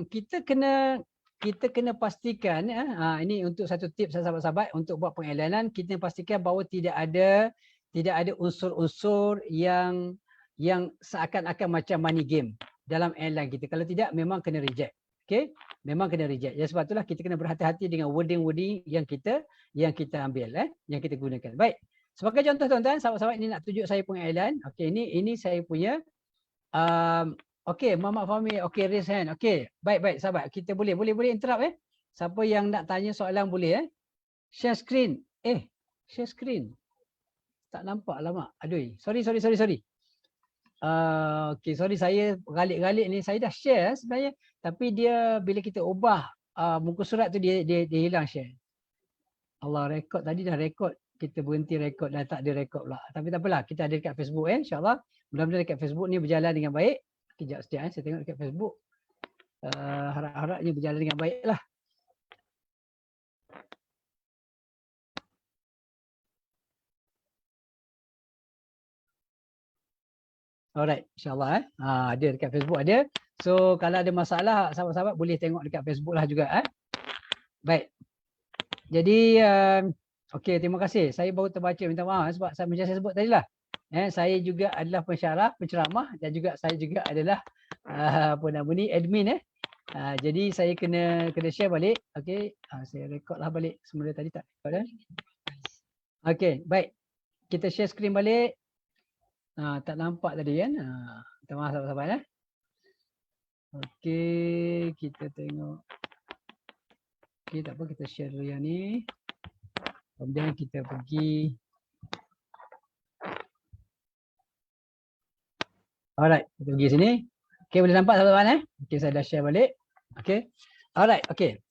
S1: kita kena pastikan, ini untuk satu tips sahabat-sahabat untuk buat pengiklanan, kita pastikan bahawa tidak ada unsur-unsur yang seakan-akan macam money game dalam iklan kita. Kalau tidak, memang kena reject. Okey, memang kena reject. Ya, sebab itulah kita kena berhati-hati dengan wording-wording yang kita ambil, yang kita gunakan. Baik. Sebagai contoh tuan-tuan, sahabat-sahabat ini nak tunjuk saya pengiklan. Okey, ini saya punya okey, Muhammad Fahmi, okey, raise hand. Okey, baik sahabat, kita boleh interrupt Siapa yang nak tanya soalan boleh Share screen. Share screen. Tak nampak lama. Aduh, sorry. Okey, sorry saya galik-galik ni, saya dah share sebenarnya, tapi dia bila kita ubah muka surat tu dia hilang share. Allah, rekod tadi dah rekod, kita berhenti rekod dah tak ada rekod pula. Tapi tak apalah, kita ada dekat Facebook insya-Allah. Mudah-mudahan dekat Facebook ni berjalan dengan baik. Kejap sekejap saya tengok dekat Facebook. Harap-harapnya berjalan dengan baik lah. Alright, insyaAllah ada dekat Facebook ada. So kalau ada masalah, sahabat-sahabat boleh tengok dekat Facebook lah juga. Baik. Jadi okey, terima kasih. Saya baru terbaca, minta maaf sebab macam saya sebut tadi lah. Saya juga adalah pensyarah, penceramah, dan juga saya juga adalah admin. Jadi saya kena share balik. Okey, saya rekod lah balik. Semula tadi tak rekod. Okey, baik. Kita share screen balik. Tak nampak tadi kan. Minta maaf sahabat-sahabat. Okey, kita tengok. Okey, tak apa, kita share dulu yang ni. Kemudian kita pergi. Alright, kita pergi sini. Okey, boleh nampak sahabat-sahabat Okey, saya dah share balik. Okey. Alright, okey.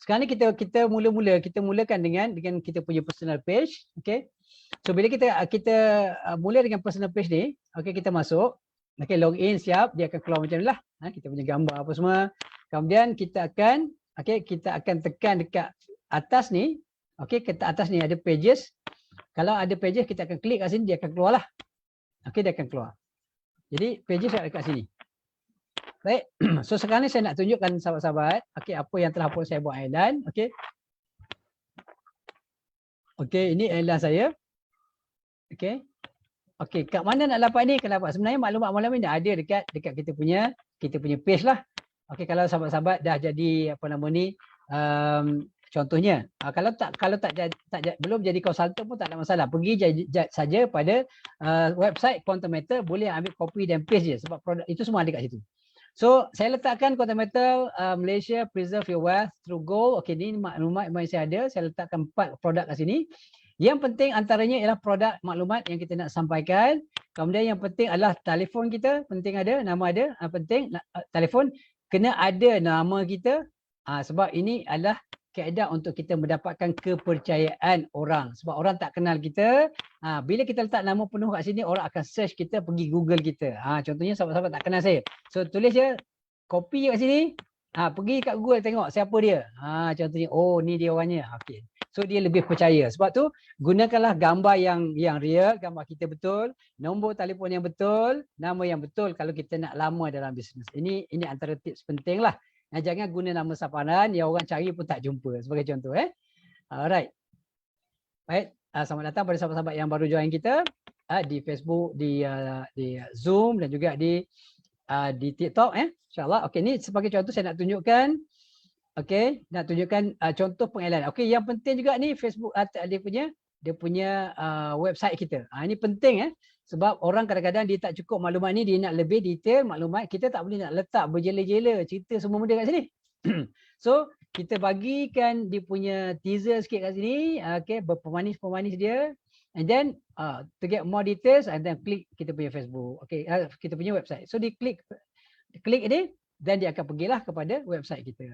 S1: Sekarang ni kita mulakan dengan kita punya personal page. Okey. So bila kita mula dengan personal page ni, okey, kita masuk. Okey, login siap, dia akan keluar macam inilah. Kita punya gambar apa semua. Kemudian kita akan tekan dekat atas ni. Okey, kat atas ni ada pages. Kalau ada pages, kita akan klik kat sini, dia akan keluar lah. Okey, dia akan keluar. Jadi pages ada kat sini. Baik. So sekarang ni saya nak tunjukkan sahabat-sahabat, okey, apa yang telah pun saya buat iklan. Okey. Okey, ini iklan saya. Okey. Okey, kat mana nak dapat ni? Kalau dapat sebenarnya maklumat malam ni dah ada dekat kita punya page lah. Okey, kalau sahabat-sahabat dah jadi contohnya, kalau tak belum jadi konsultan pun tak ada masalah. Pergi saja pada website Quantum Matter, boleh ambil copy dan paste je sebab produk itu semua ada kat situ. So saya letakkan Kuantan Metal Malaysia Preserve Your Wealth Through Gold. Okey, ni maklumat yang saya ada. Saya letakkan 4 produk kat sini. Yang penting antaranya ialah produk maklumat yang kita nak sampaikan. Kemudian yang penting adalah telefon kita, penting ada, nama ada, penting telefon kena ada nama kita. Sebab ini adalah kaedah untuk kita mendapatkan kepercayaan orang. Sebab orang tak kenal kita, bila kita letak nama penuh kat sini, orang akan search kita, pergi Google kita. Contohnya sahabat-sahabat tak kenal saya. So tulis je, copy je kat sini, pergi kat Google tengok siapa dia. Contohnya, oh ni dia orangnya. Okay. So dia lebih percaya. Sebab tu gunakanlah gambar yang real, gambar kita betul, nombor telefon yang betul, nama yang betul kalau kita nak lama dalam bisnes. Ini antara tips penting lah. Jangan guna nama samaran yang orang cari pun tak jumpa, sebagai contoh. Alright. Baik, selamat datang pada sahabat-sahabat yang baru join kita di Facebook, di Zoom dan juga di TikTok. InsyaAllah. Okey, ni sebagai contoh saya nak tunjukkan. Okey, nak tunjukkan contoh pengiklan. Okey, yang penting juga ni Facebook dia punya website kita. Ini penting sebab orang kadang-kadang dia tak cukup maklumat ni, dia nak lebih detail maklumat. Kita tak boleh nak letak berjela-jela cerita semua benda kat sini. So, kita bagikan dia punya teaser sikit kat sini, okey, berpemanis-pemanis dia. And then to get more details and then klik kita punya Facebook. Okey, kita punya website. So, klik ini dan dia akan pergilah kepada website kita.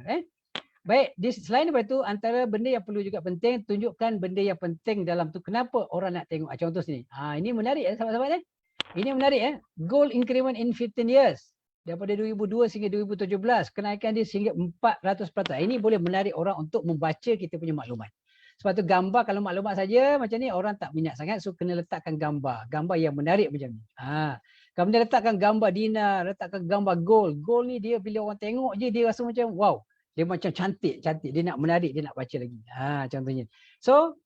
S1: Baik, selain daripada itu, antara benda yang perlu juga penting, tunjukkan benda yang penting dalam tu. Kenapa orang nak tengok? Contoh sini. Ini menarik sahabat-sahabat. Ini menarik. Gold increment in 15 years. Daripada 2002 sehingga 2017. Kenaikan dia sehingga 400%. Ini boleh menarik orang untuk membaca kita punya maklumat. Sebab tu gambar, kalau maklumat saja macam ni, orang tak minat sangat. So, kena letakkan gambar. Gambar yang menarik macam ni. Kemudian letakkan gambar dinar, letakkan gambar gold. Gold ni dia bila orang tengok je, dia rasa macam wow. Dia macam cantik. Dia nak menarik, dia nak baca lagi. Contohnya. So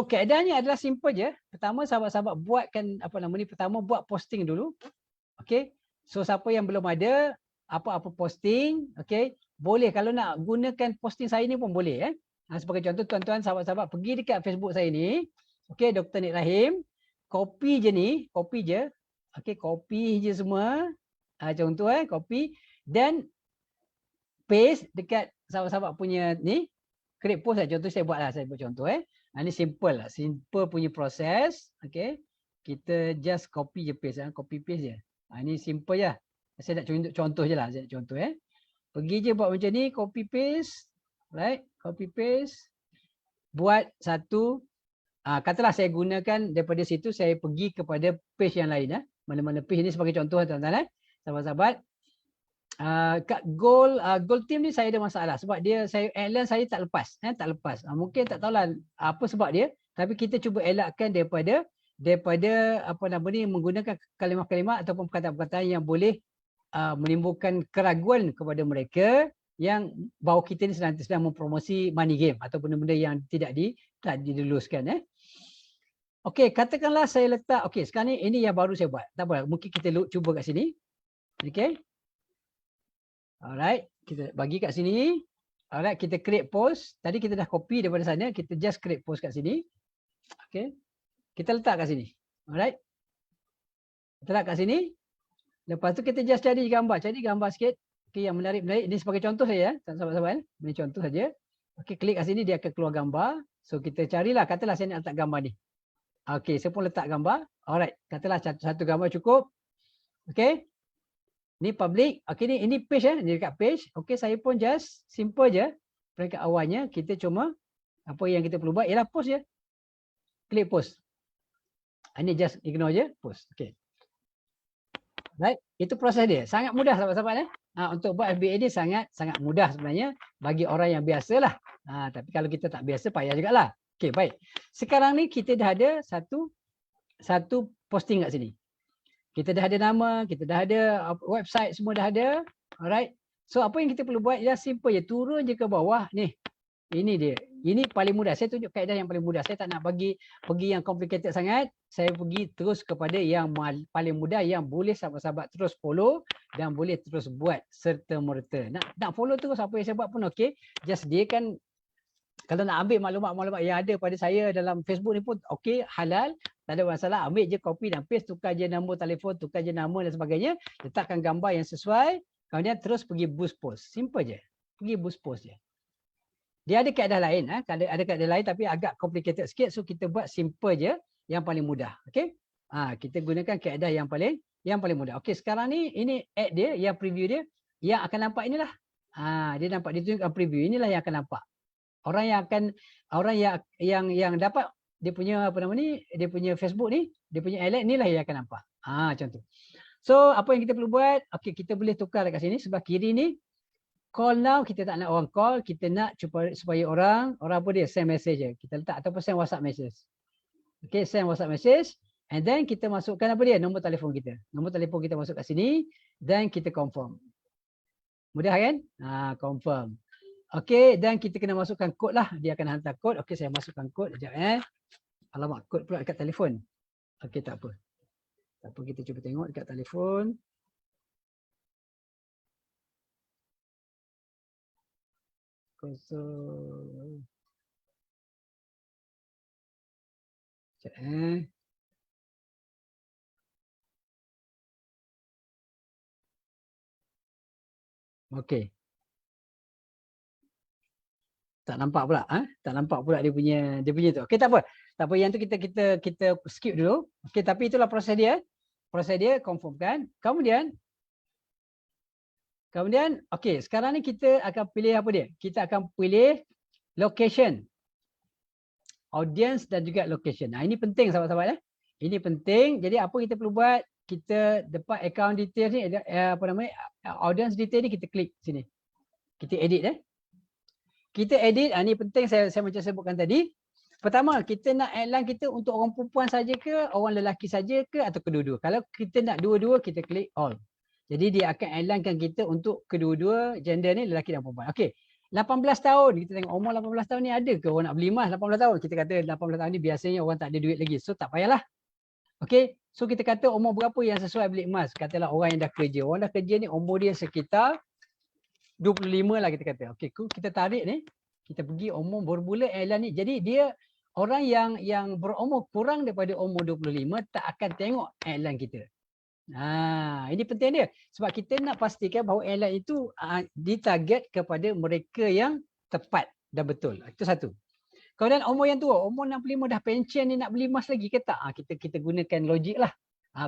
S1: keadaannya adalah simple je. Pertama sahabat-sahabat buatkan pertama buat posting dulu. Okey. So siapa yang belum ada apa-apa posting, okey, boleh kalau nak gunakan posting saya ni pun boleh sebagai contoh tuan-tuan sahabat-sahabat pergi dekat Facebook saya ni. Okey, Dr. Nik Rahim, copy je ni, copy je. Okey, copy je semua. Contoh copy dan paste dekat sahabat-sahabat punya ni, create post lah. Contoh saya buat contoh ini simple lah, simple punya proses. Okey, kita just copy je paste, copy paste je. Ini simple je. Saya nak tunjuk contoh je lah, saya nak contoh pergi je buat macam ni, copy paste, right, copy paste, buat satu. Katalah saya gunakan daripada situ, saya pergi kepada page yang lain mana-mana page ni sebagai contoh tuan-tuan sahabat-sahabat. Kat gold team ni saya ada masalah sebab saya iklan saya tak lepas. Mungkin tak tahulah apa sebab dia, tapi kita cuba elakkan daripada menggunakan kalimah-kalimah ataupun perkataan-perkataan yang boleh menimbulkan keraguan kepada mereka yang bahawa kita ni sedang mempromosi money game atau benda-benda yang tak diluluskan. Okey, katakanlah saya letak, okey, sekarang ni ini yang baru saya buat. Tak apa, mungkin kita cuba kat sini. Okey. Alright, kita bagi kat sini. Alright, kita create post. Tadi kita dah copy daripada sana, kita just create post kat sini. Okey. Kita letak kat sini. Alright. Kita letak kat sini. Lepas tu kita just cari gambar sikit. Okey, yang menarik-menarik. Ini sebagai contoh saya sahabat-sahabat. Ini contoh saja. Okey, klik kat sini dia akan keluar gambar. So kita carilah, katalah saya nak letak gambar ni. Okey, saya pun letak gambar. Alright, katalah satu gambar cukup. Okey. Ni public. Okey, ini page ni dekat page. Okey, saya pun just simple je. Peringkat awalnya kita cuma apa yang kita perlu buat ialah post je. Klik post. Ini just ignore je, post. Okey. Right, itu proses dia. Sangat mudah sahabat-sahabat untuk buat FBA ni sangat mudah sebenarnya bagi orang yang biasalah. Tapi kalau kita tak biasa payah jugalah. Okey, baik. Sekarang ni kita dah ada satu posting kat sini. Kita dah ada nama, kita dah ada website, semua dah ada. Alright. So apa yang kita perlu buat ialah simple je. Turun je ke bawah ni. Ini dia. Ini paling mudah. Saya tunjuk kaedah yang paling mudah. Saya tak nak pergi yang complicated sangat. Saya pergi terus kepada yang paling mudah yang boleh sahabat-sahabat terus follow dan boleh terus buat serta merta. Nak follow terus apa yang saya buat pun okey. Just dia kan kalau nak ambil maklumat-maklumat yang ada pada saya dalam Facebook ni pun okey, halal. Tak ada masalah, ambil je copy dan paste, tukar je nombor telefon, tukar je nama dan sebagainya, letakkan gambar yang sesuai, kemudian terus pergi boost post. Simple je. Pergi boost post je. Dia ada kaedah lain, ada kaedah lain tapi agak complicated sikit, so kita buat simple je, yang paling mudah. Okey? Kita gunakan kaedah yang paling mudah. Okey, sekarang ni ini ad dia, yang preview dia, yang akan nampak inilah. Dia nampak, dia tunjukkan preview, inilah yang akan nampak. Orang yang dapat dia punya apa nama ni, dia punya Facebook ni, dia punya alert inilah yang akan nampak. Macam tu. So apa yang kita perlu buat? Okey, kita boleh tukar dekat sini sebelah kiri ni. Call now, kita tak nak orang call, kita nak supaya orang apa dia, send message je. Kita letak ataupun send WhatsApp message. Okey, send WhatsApp message and then kita masukkan apa dia, nombor telefon kita. Nombor telefon kita masuk kat sini dan kita confirm. Mudah kan? Confirm. Okey, dan kita kena masukkan kod lah. Dia akan hantar kod. Okey, saya masukkan kod. Sekejap Alamak, kod pula dekat telefon. Okey, tak apa. Tak apa, kita cuba tengok dekat telefon. Sekejap Okey. Tak nampak pula, tak nampak pula dia punya tu. Okey, tak apa. Tak apa, yang tu kita skip dulu. Okey, tapi itulah proses dia. Proses dia confirmkan. Kemudian okey, sekarang ni kita akan pilih apa dia? Kita akan pilih location. Audience dan juga location. Ini penting sahabat-sahabat . Ini penting. Jadi apa kita perlu buat? Kita dapat account details ni, apa namanya? Audience detail ni kita klik sini. Kita edit Kita edit, ni penting saya macam sebutkan tadi. Pertama, kita nak iklan kita untuk orang perempuan saja ke, orang lelaki saja ke, atau kedua-dua. Kalau kita nak dua-dua, kita klik all. Jadi dia akan iklankan kita untuk kedua-dua gender ni, lelaki dan perempuan. Okey, 18 tahun. Kita tengok umur 18 tahun ni ada ke orang nak beli emas 18 tahun? Kita kata 18 tahun ni biasanya orang tak ada duit lagi. So tak payahlah. Okey, so kita kata umur berapa yang sesuai beli emas? Katalah orang yang dah kerja. Orang dah kerja ni umur dia sekitar 25 lah kita kata. Okey, kita tarik ni. Kita pergi umur bermula iklan ni. Jadi dia orang yang berumur kurang daripada umur 25 tak akan tengok iklan kita. Ini penting dia. Sebab kita nak pastikan bahawa iklan itu ditarget kepada mereka yang tepat dan betul. Itu satu. Kemudian umur yang tua, umur 65 dah pension ni nak beli emas lagi ke tak? Kita gunakan logik lah.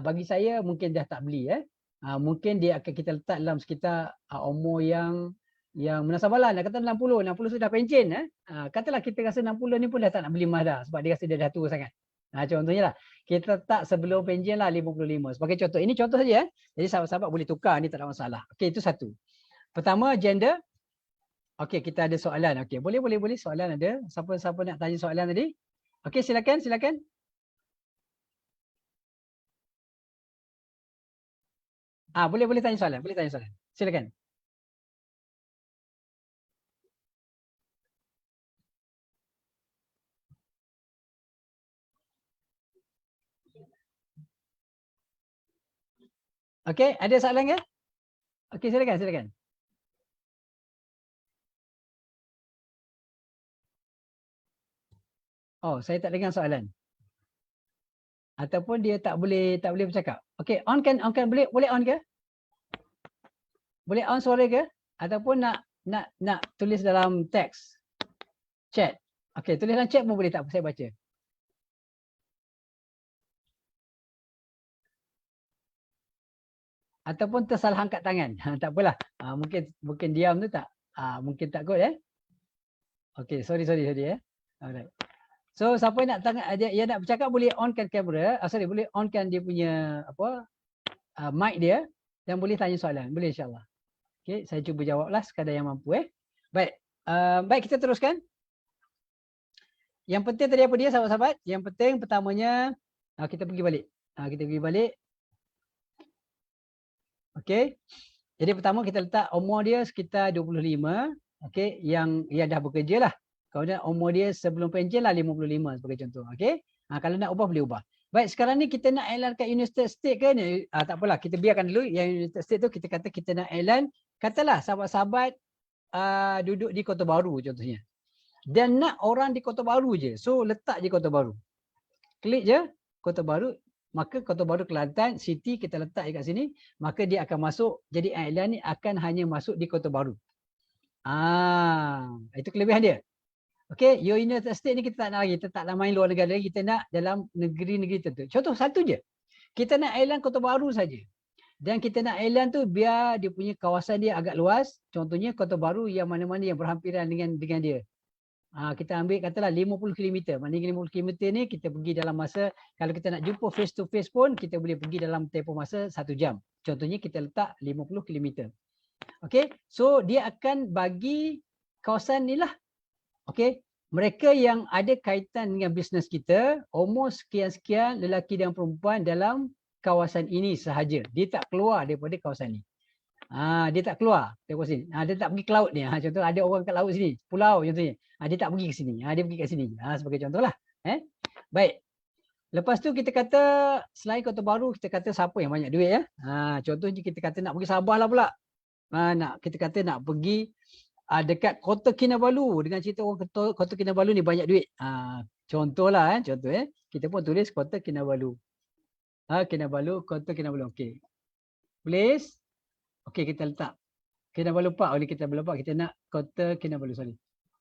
S1: Bagi saya mungkin dah tak beli. Mungkin dia akan kita letak dalam sekitar umur yang munasabalah, nak kata 60 sudah pension. Katalah kita rasa 60 ni pun dah tak nak beli emas dah sebab dia rasa dia dah tua sangat. Contohnya lah, kita letak sebelum pension lah 55 sebagai contoh. Ini contoh saja. Jadi sahabat-sahabat boleh tukar, ni tak ada masalah. Okey, itu satu. Pertama, gender. Okey, kita ada soalan. Okey, boleh soalan ada. Siapa nak tanya soalan tadi? Okey, silakan. Boleh tanya soalan. Silakan. Okey, ada soalan ke? Okey, silakan. Oh, saya tak dengar soalan. Ataupun dia tak boleh bercakap. Okey, on kan boleh on ke? Boleh on suara ke? Ataupun nak tulis dalam teks? Chat. Okey, tulis dalam chat pun boleh, tak apa, saya baca. Ataupun tersalah angkat tangan. Tak apalah. Mungkin diam tu tak. Mungkin takut Okey, sorry Alright. So siapa nak yang nak bercakap boleh onkan kamera, boleh onkan dia punya mic dia dan boleh tanya soalan. Boleh insya-Allah. Okey, saya cuba jawablah sekadar yang mampu Baik. Baik, kita teruskan. Yang penting tadi apa dia sahabat-sahabat? Yang penting pertamanya kita pergi balik. Okey. Jadi pertama kita letak umur dia sekitar 25. Okey, yang dah bekerja lah. Kemudian umur dia sebelum pension lah 55 sebagai contoh. Okey. Kalau nak ubah boleh ubah. Baik, sekarang ni kita nak iklan kat United States ke ni? Tak apalah, kita biarkan dulu yang United States tu kita kata kita nak iklan. Katalah sahabat-sahabat duduk di Kota Baru contohnya. Dan nak orang di Kota Baru je. So letak je Kota Baru. Klik je Kota Baru, maka Kota Baru Kelantan, city kita letak dekat sini, maka dia akan masuk, jadi iklan ni akan hanya masuk di Kota Baru. Itu kelebihan dia. Okay, your United States ni kita tak nak lagi, kita tak nak main luar negara lagi, kita nak dalam negeri-negeri tertentu. Contoh satu je, kita nak iklan Kota Baru saja. Dan kita nak iklan tu biar dia punya kawasan dia agak luas, contohnya Kota Baru yang mana-mana yang berhampiran dengan dia. Kita ambil katalah 50 km. Maknanya 50 km ni kita pergi dalam masa, kalau kita nak jumpa face to face pun kita boleh pergi dalam tempoh masa 1 jam. Contohnya kita letak 50 km. Okay, so dia akan bagi kawasan ni lah. Okay, mereka yang ada kaitan dengan bisnes kita, umur sekian-sekian lelaki dan perempuan dalam kawasan ini sahaja. Dia tak keluar daripada kawasan ni. Dia tak keluar daripada sini. Dia tak pergi ke laut ni. Contoh ada orang kat laut sini, pulau contohnya. Dia tak pergi ke sini. Dia pergi kat sini. Sebagai contohlah. Baik. Lepas tu kita kata selain Kota Baru, kita kata siapa yang banyak duit ya. Contohnya kita kata nak pergi Sabah lah pula. Kita kata nak pergi dekat Kota Kinabalu, dengan cerita orang Kota Kinabalu ni banyak duit. Contohlah contoh kita pun tulis Kota Kinabalu. Kinabalu, Kota Kinabalu. Okey. Place. Okey, kita letak Kinabalu Park. Oleh kita berlepak, kita nak Kota Kinabalu. Sorry.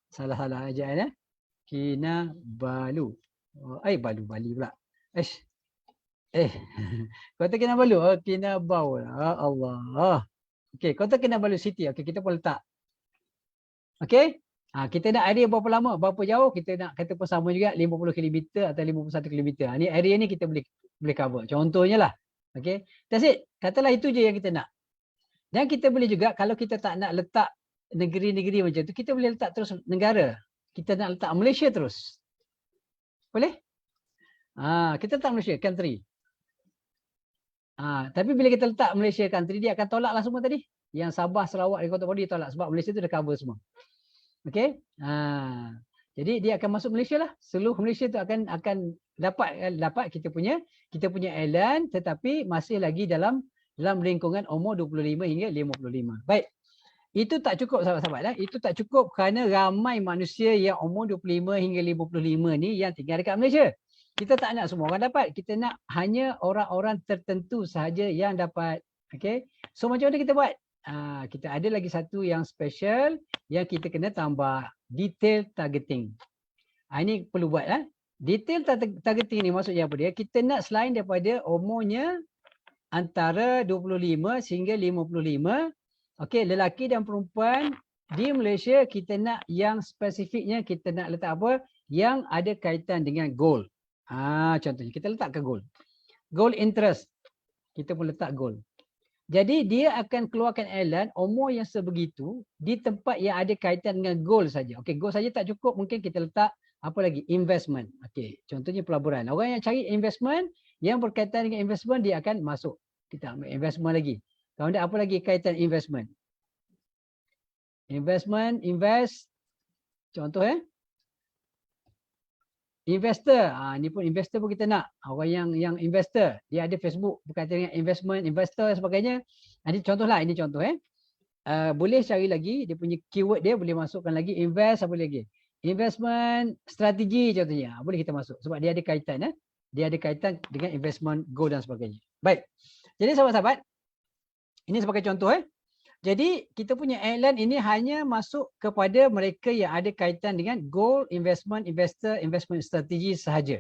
S1: Salah aja Kinabalu. Balu Bali pula. Kota Kinabalu. Kinabalu. Allah. Okey, Kota Kinabalu City. Okey, kita pun letak. Okey. Kita nak area berapa lama, berapa jauh, kita nak kata pun sama juga 50 km atau 51 km. Ni area ni kita boleh cover. Contohnya lah. Okey. That's it. Katalah itu je yang kita nak. Dan kita boleh juga, kalau kita tak nak letak negeri-negeri macam tu, kita boleh letak terus negara. Kita nak letak Malaysia terus. Boleh? Kita letak Malaysia, country. Tapi bila kita letak Malaysia country, dia akan tolak lah semua tadi. Yang Sabah, Sarawak, di Kota Baru dia tolak. Sebab Malaysia tu dah cover semua. Okey? Jadi dia akan masuk Malaysia lah. Seluruh Malaysia tu akan dapat kita punya iklan, tetapi masih lagi dalam lingkungan umur 25 hingga 55. Baik. Itu tak cukup sahabat-sahabat. Itu tak cukup kerana ramai manusia yang umur 25 hingga 55 ni yang tinggal dekat Malaysia. Kita tak nak semua orang dapat. Kita nak hanya orang-orang tertentu sahaja yang dapat. Okay. So macam mana kita buat? Kita ada lagi satu yang special yang kita kena tambah. Detail targeting. Ini perlu buat. Detail targeting ni maksudnya apa dia? Kita nak selain daripada umurnya antara 25 sehingga 55. Okey, lelaki dan perempuan di Malaysia, kita nak yang spesifiknya, kita nak letak apa? Yang ada kaitan dengan goal. Contohnya kita letak ke goal. Goal interest. Kita pun letak goal. Jadi dia akan keluarkan iklan umur yang sebegitu di tempat yang ada kaitan dengan goal saja. Okey, goal saja tak cukup, mungkin kita letak apa lagi? Investment. Okey, contohnya pelaburan. Orang yang cari investment yang berkaitan dengan investment, dia akan masuk. Kita ambil investment lagi. Kalau ada apa lagi kaitan investment? Invest. Contoh investor. Ni pun investor pun kita nak. Orang yang investor, dia ada Facebook berkaitan dengan investment, investor dan sebagainya. Ini contohlah, ini contoh boleh cari lagi dia punya keyword, dia boleh masukkan lagi invest, apa lagi? Investment strategi contohnya. Boleh kita masuk sebab dia ada kaitan Dia ada kaitan dengan investment goal dan sebagainya. Baik. Jadi sahabat-sahabat, ini sebagai contoh Jadi kita punya iklan ini hanya masuk kepada mereka yang ada kaitan dengan goal, investment, investor, investment strategi sahaja.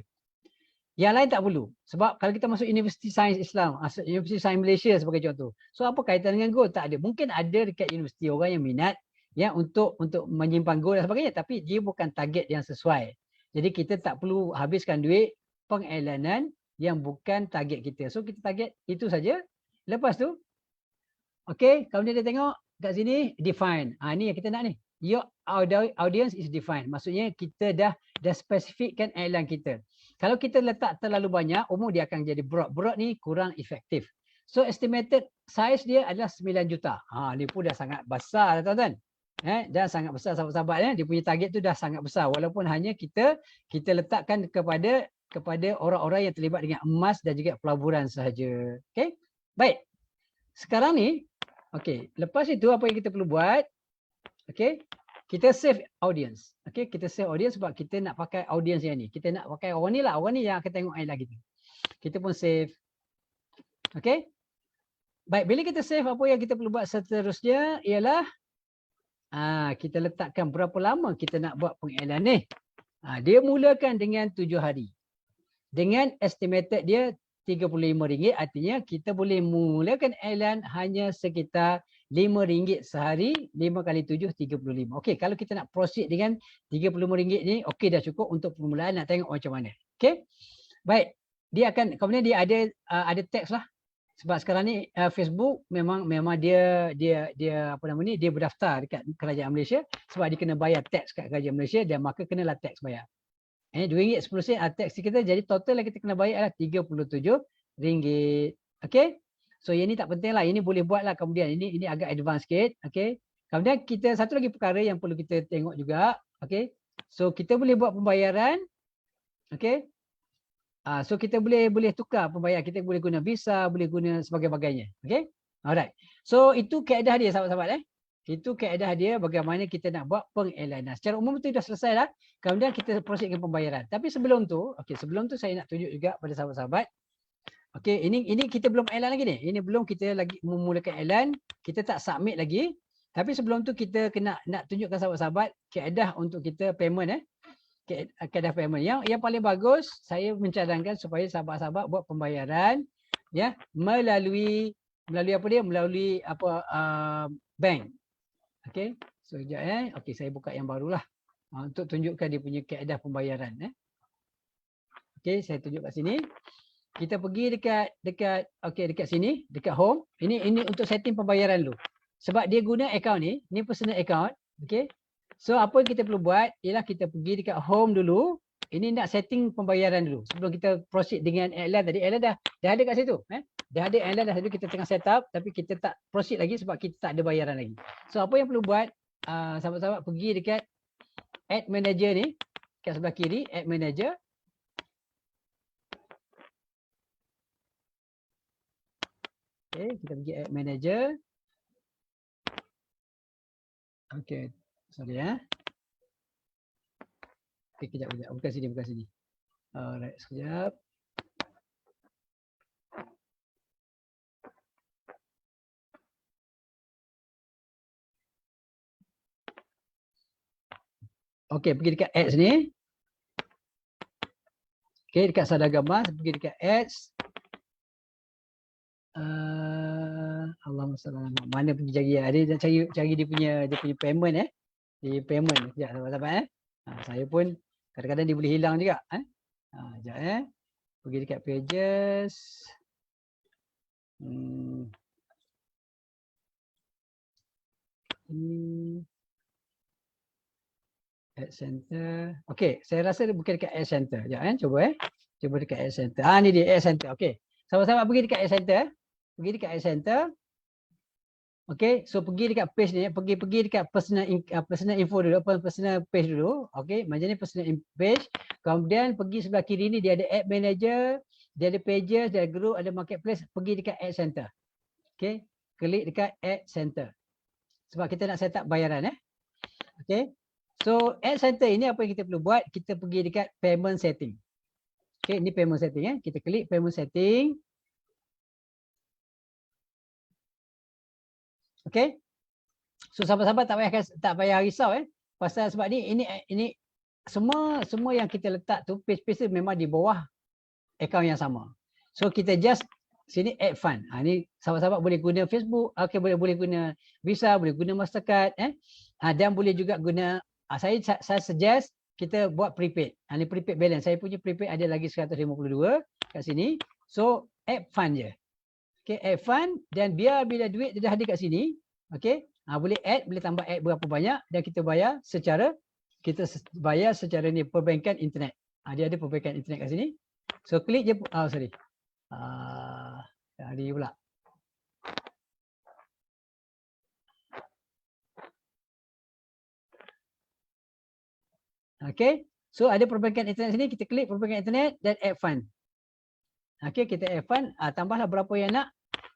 S1: Yang lain tak perlu. Sebab kalau kita masuk Universiti Sains Islam, Universiti Sains Malaysia sebagai contoh. So apa kaitan dengan goal? Tak ada. Mungkin ada dekat universiti orang yang minat untuk menyimpan goal dan sebagainya, tapi dia bukan target yang sesuai. Jadi kita tak perlu habiskan duit pengiklanan yang bukan target kita. So kita target itu saja. Lepas tu, okey, kalau dia tengok kat sini, define. Ni yang kita nak ni. Your audience is defined. Maksudnya kita dah spesifikkan iklan kita. Kalau kita letak terlalu banyak, umur dia akan jadi broad. Broad ni kurang efektif. So estimated size dia adalah 9 juta. Ni pun dah sangat besar dah tuan-tuan. Dah sangat besar sahabat-sahabat. Dia punya target tu dah sangat besar. Walaupun hanya kita letakkan kepada orang-orang yang terlibat dengan emas dan juga pelaburan sahaja. Okey? Baik. Sekarang ni, okey, lepas itu apa yang kita perlu buat? Okey, kita save audience. Okey, kita save audience sebab kita nak pakai audience yang ni. Kita nak pakai orang ni lah, orang ni yang akan tengok iklan kita. Kita pun save. Okey. Baik, bila kita save, apa yang kita perlu buat seterusnya ialah kita letakkan berapa lama kita nak buat pengiklan ni. Dia mulakan dengan 7 hari. Dengan estimated dia RM35, artinya kita boleh mulakan iklan hanya sekitar RM5 sehari, 5 kali 7, 35. Okey, kalau kita nak proceed dengan RM35 ni, okey dah cukup untuk permulaan, nak tengok macam mana. Okey. Baik, dia akan, kemudian dia ada teks lah. Sebab sekarang ni Facebook memang dia apa nama ni, dia berdaftar dekat Kerajaan Malaysia sebab dia kena bayar teks kat Kerajaan Malaysia dan maka kenalah teks bayar. RM2.10 teks kita, jadi total yang kita kena bayar adalah RM37. Okey. So yang ni tak penting lah, ini boleh buat lah kemudian, ini agak advance sikit. Okey. Kemudian kita satu lagi perkara yang perlu kita tengok juga. Okey. So kita boleh buat pembayaran. Okey. So kita boleh tukar pembayar, kita boleh guna Visa, boleh guna sebagainya. Okey. Alright. So itu kaedah dia sahabat-sahabat Itu kaedah dia bagaimana kita nak buat pengiklanan. Secara umum itu dah selesai dah. Kemudian kita proceed dengan pembayaran. Tapi sebelum tu, sebelum tu saya nak tunjuk juga pada sahabat-sahabat. Okey, ini kita belum iklan lagi ni. Ini belum kita lagi memulakan iklan, kita tak submit lagi. Tapi sebelum tu kita kena nak tunjukkan sahabat-sahabat kaedah untuk kita payment kaedah payment. Yang paling bagus saya mencadangkan supaya sahabat-sahabat buat pembayaran melalui apa dia? Melalui bank. Okey. So sekejap Okey, saya buka yang barulah. Untuk tunjukkan dia punya kaedah pembayaran Okey, saya tunjuk kat sini. Kita pergi dekat sini, dekat home. Ini untuk setting pembayaran dulu. Sebab dia guna account ni personal account. Okey. So apa yang kita perlu buat ialah kita pergi dekat home dulu. Ini nak setting pembayaran dulu. Sebelum kita proceed dengan iklan tadi. Iklan dah ada kat situ. Dah ada iklan dah, kita tengah set up tapi kita tak proceed lagi sebab kita tak ada bayaran lagi. So apa yang perlu buat, sahabat-sahabat pergi dekat Ad Manager ni, kat sebelah kiri Ad Manager. Okey, kita pergi Ad Manager. Okey, sorry Okey, kejap. Bukan sini. Alright, sekejap. Okey, pergi dekat ads ni. Okey, dekat sadar gambar, pergi dekat ads. Allahumma salli ala Muhammad. Mana pergi cari Ada cari dia punya payment Di payment. Sekejap sahabat-sahabat saya pun kadang-kadang dia boleh hilang juga sekejap Pergi dekat pages. Ad Center. Okey, saya rasa dia bukan dekat Ad Center. Sekejap Cuba dekat Ad Center. Ni dia Ad Center. Okey. Sahabat-sahabat pergi dekat Ad Center. Pergi dekat Ad Center. Okey, so pergi dekat page ni, pergi dekat personal info dulu, personal page dulu. Okey, macam ni personal page. Kemudian pergi sebelah kiri ni dia ada Ad Manager, dia ada pages, dia ada group, ada marketplace, pergi dekat Ad Center. Okey, klik dekat Ad Center. Sebab kita nak set up bayaran Okey. So Ad Center ini apa yang kita perlu buat? Kita pergi dekat payment setting. Okey, ini payment setting Kita klik payment setting. Okey. So sahabat-sahabat tak payah risau pasal sebab ini semua yang kita letak tu page tu memang di bawah akaun yang sama. So kita just sini add fund. Ni sahabat-sahabat boleh guna Facebook, boleh guna Visa, boleh guna Mastercard dan boleh juga guna saya suggest kita buat prepaid. Ni prepaid balance. Saya punya prepaid ada lagi 152 kat sini. So add fund je. Okey, add fund dan biar bila duit dia dah ada kat sini, okey, boleh add, boleh tambah add berapa banyak dan kita bayar secara ni perbankan internet. Dia ada perbankan internet kat sini. So klik je, sorry. Tadi pula. Okey, so ada perbankan internet sini, kita klik perbankan internet dan add fund. Okey, kita add fund, tambahlah berapa yang nak.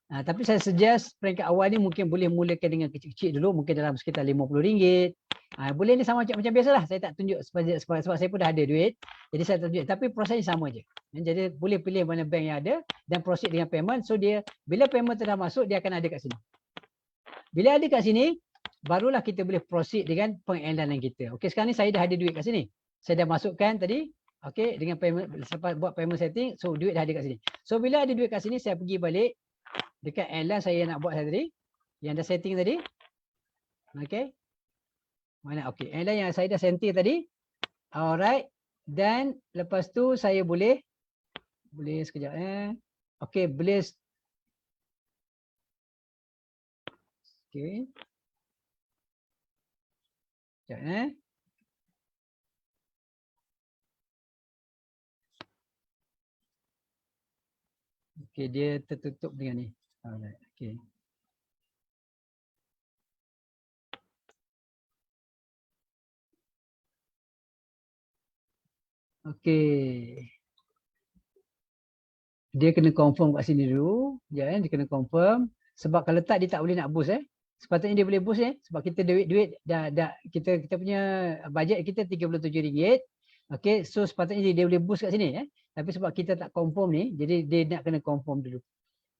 S1: Tapi saya suggest peringkat awal ni mungkin boleh mulakan dengan kecil-kecil dulu, mungkin dalam sekitar RM50. Boleh ni sama macam biasalah. Saya tak tunjuk sebab saya pun dah ada duit. Jadi saya tak tunjuk. Tapi prosesnya sama je. Jadi boleh pilih mana bank yang ada dan proceed dengan payment. So dia bila payment telah masuk dia akan ada kat sini. Bila ada kat sini barulah kita boleh proceed dengan pengiklanan kita. Okey, sekarang ni saya dah ada duit kat sini. Saya dah masukkan tadi. Okey, dengan payment lepas buat payment setting, so duit dah ada kat sini. So bila ada duit kat sini saya pergi balik dekat iklan saya nak buat tadi. Yang dah setting tadi. Okey. Mana? Okey. Iklan yang saya dah setting tadi. Alright. Dan lepas tu saya boleh sekejap Okey, boleh. Okey. Sekejap Okey, dia tertutup dengan ni. Alright. Okey. Okey. Dia kena confirm kat sini dulu. Ya, dia kena confirm. Sebab kalau tak dia tak boleh nak boost Sepatutnya dia boleh boost sebab kita duit dah kita punya bajet kita RM37. Okey, so sepatutnya dia boleh boost kat sini Tapi sebab kita tak confirm ni, jadi dia nak kena confirm dulu.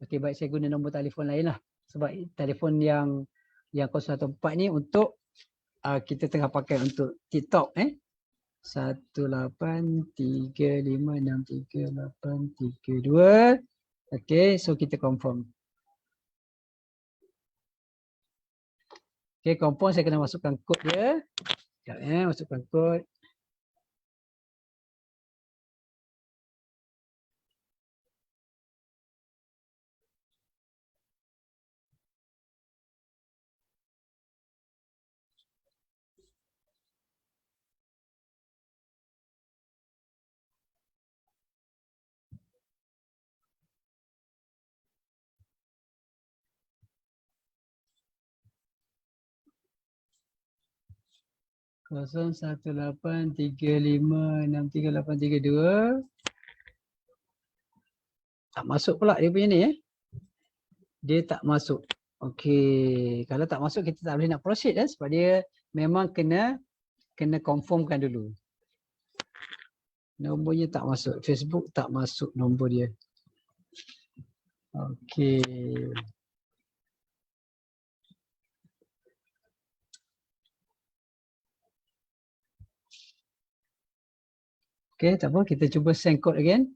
S1: Okey, baik saya guna nombor telefon lain lah. Sebab telefon yang 014 ni untuk kita tengah pakai untuk TikTok 1835638832. Okey, so kita confirm. Okey, confirm saya kena masukkan kod dia. Sekejap masukkan kod. Kosong 1835638832. Tak masuk pula dia punya ni Dia tak masuk. Okey, kalau tak masuk kita tak boleh nak proceed sebab dia memang kena confirmkan dulu. Nombornya tak masuk. Facebook tak masuk nombor dia. Okey. Okey, tak apa, kita cuba send code again.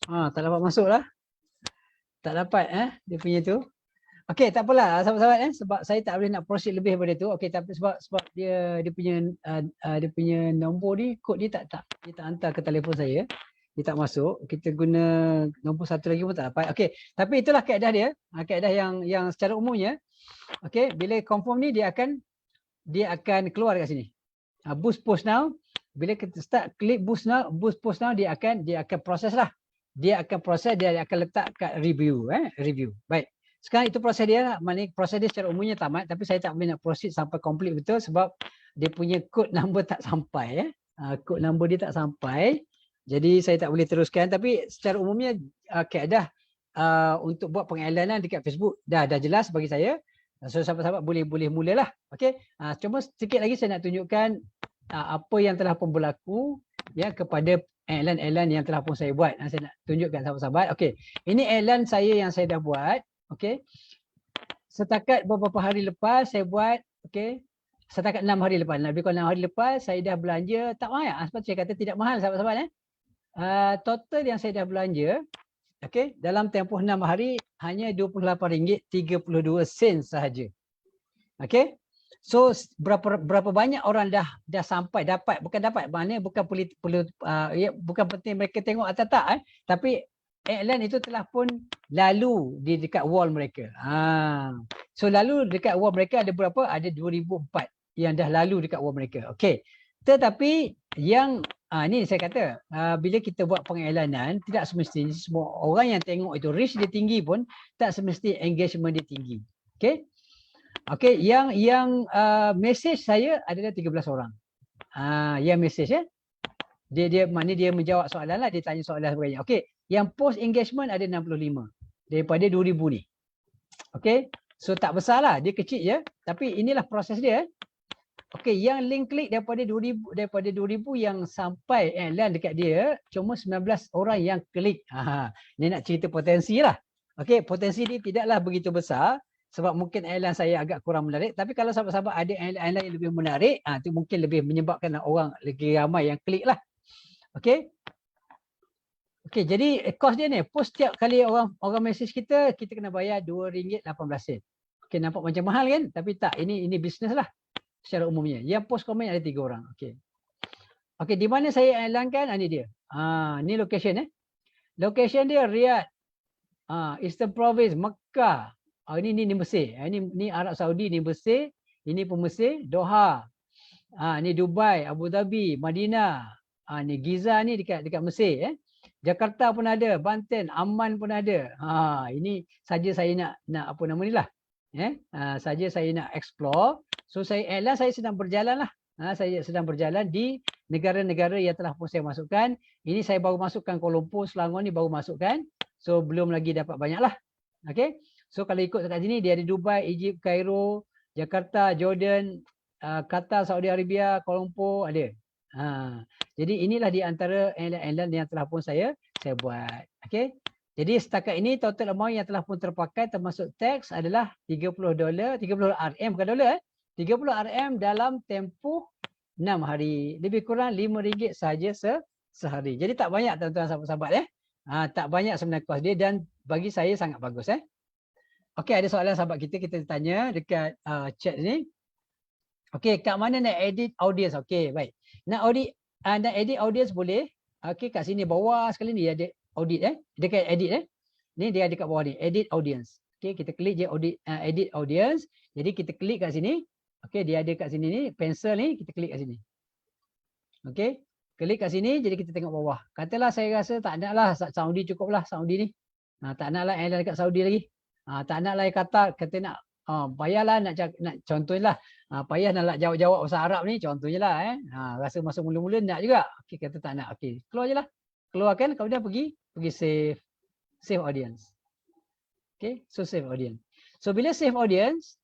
S1: Tak dapat masuk lah. Tak dapat dia punya tu. Okey, tak apalah sahabat-sahabat sebab saya tak boleh nak proceed lebih daripada tu. Okey, tapi sebab dia punya nombor ni, kod dia tak hantar ke telefon saya. Dia tak masuk. Kita guna nombor satu lagi pun tak dapat. Okey, tapi itulah kaedah dia. Kaedah yang secara umumnya. Okey, bila confirm ni dia akan keluar dekat sini. Boost post now. Bila kita start klik boost post now dia akan proses lah. Dia akan proses, dia akan letak kat review. Review. Baik. Sekarang itu proses dia, maknanya proses dia secara umumnya tamat, tapi saya tak boleh nak proceed sampai complete betul sebab dia punya code number tak sampai. Code number dia tak sampai. Jadi saya tak boleh teruskan, tapi secara umumnya kaedah untuk buat pengiklanan dekat Facebook dah jelas bagi saya. So sahabat-sahabat boleh mulalah. Okey. Cuma sedikit lagi saya nak tunjukkan apa yang telah pun berlaku kepada iklan-iklan yang telah pun saya buat. Saya nak tunjukkan sahabat-sahabat. Okey. Ini iklan saya yang saya dah buat. Okey. Setakat beberapa hari lepas saya buat, okey. Setakat 6 hari lepas. Lebih kurang 6 hari lepas saya dah belanja tak mahal. Sebab saya kata tidak mahal sahabat-sahabat total yang saya dah belanja, okey, dalam tempoh 6 hari hanya RM28.32 sahaja. Okey. So berapa banyak orang dah sampai dapat, bukan dapat, maknanya bukan bukan penting mereka tengok atau tak tapi iklan itu telah pun lalu di dekat wall mereka. So lalu dekat wall mereka ada berapa? Ada 2004 yang dah lalu dekat wall mereka. Okey. Tetapi yang ni saya kata bila kita buat pengiklanan tidak semestinya semua orang yang tengok itu reach dia tinggi pun tak semesti engagement dia tinggi. Okey. Okey, yang message saya adalah 13 orang. Yang message ya. Dia maknanya dia menjawab soalan lah, dia tanya soalan sebagainya. Okey, yang post engagement ada 65 daripada 2000 ni. Okey. So tak besarlah, dia kecil je, tapi inilah proses dia. Okey, yang link klik daripada 2000 yang sampai iklan dekat dia cuma 19 orang yang klik. Ni nak cerita potensi lah. Okey, potensi dia tidaklah begitu besar sebab mungkin iklan saya agak kurang menarik, tapi kalau sahabat-sahabat ada iklan yang lebih menarik, tu mungkin lebih menyebabkan orang lagi ramai yang klik lah. Okey. Okey, jadi kos dia ni, post setiap kali orang message kita kena bayar RM2.18. Okey, nampak macam mahal kan? Tapi tak, ini bisnes lah secara umumnya. Yang post komen ada 3 orang. Okey. Okey, di mana saya iklankan? Ni dia. Ni location Location dia Riyadh. Eastern Province, Mekah. Ini Mesir. Ini Arab Saudi, ni Mesir. Ini pun Mesir, Doha. Ni Dubai, Abu Dhabi, Madinah. Ni Giza ni dekat Mesir. Jakarta pun ada, Banten, Amman pun ada. Ini saja saya nak apa nama ni lah. Saja saya nak explore. So saya sedang berjalan lah. Saya sedang berjalan di negara-negara yang telah pun saya masukkan. Ini saya baru masukkan Kuala Lumpur, Selangor ni baru masukkan. So belum lagi dapat banyak lah. Okay. So kalau ikut dekat sini dia ada Dubai, Egypt, Cairo, Jakarta, Jordan, Qatar, Saudi Arabia, Kuala Lumpur ada. Jadi inilah di antara iklan yang telah pun saya buat. Okay. Jadi setakat ini total amount yang telah pun terpakai termasuk tax adalah $30, 30 RM bukan dolar. 30 RM dalam tempoh 6 hari. Lebih kurang RM5 saja sehari. Jadi tak banyak tuan-tuan sahabat-sahabat tak banyak sebenarnya kos dia dan bagi saya sangat bagus Okey, ada soalan sahabat kita tanya dekat chat ni. Okey, kat mana nak edit audience? Okey, baik. Nak edit audience boleh. Okey, kat sini bawah sekali ni ada audit dekat edit Ni dia ada kat bawah ni, edit audience. Okey, kita klik je edit audience. Jadi kita klik kat sini. Okey, dia ada kat sini ni, pencil ni kita klik kat sini. Okey, klik kat sini jadi kita tengok bawah. Katalah saya rasa tak nak lah Saudi cukuplah Saudi ni. Tak nak lah iklan dekat Saudi lagi. Tak nak lah kata nak payahlah nak contohnya lah. Payah nak jawab bahasa Arab ni contohnya lah rasa masa mula-mula nak juga. Okey, kata tak nak. Okey, keluar je lah. Keluarkan kemudian pergi save audience. Okey, so save audience. So bila save audience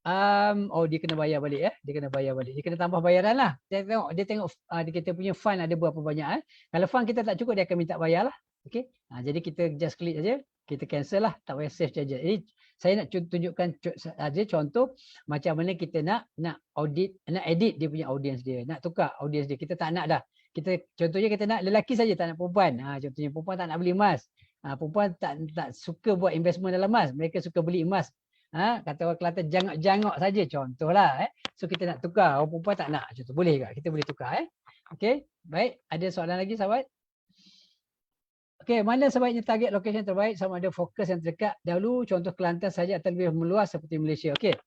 S1: dia kena bayar balik Dia kena bayar balik. Dia kena tambah bayaran lah. Dia tengok kita punya fund ada berapa banyak Kalau fund kita tak cukup dia akan minta bayar lah. Okey. Jadi kita just klik saja, kita cancel lah, tak payah save saja. Jadi saya nak tunjukkan saja contoh macam mana kita nak edit dia punya audience dia, nak tukar audience dia. Kita tak nak dah. Contohnya kita nak lelaki saja, tak nak perempuan. Contohnya perempuan tak nak beli emas. Perempuan tak suka buat investment dalam emas, mereka suka beli emas. Kata orang Kelantan jangok-jangok saja contohlah So kita nak tukar, orang perempuan tak nak, contoh boleh tak? Kita boleh tukar Okey, baik. Ada soalan lagi sahabat? Okey, mana sebaiknya target location terbaik sama ada fokus yang terdekat dahulu, contoh Kelantan saja atau lebih meluas seperti Malaysia. Okey.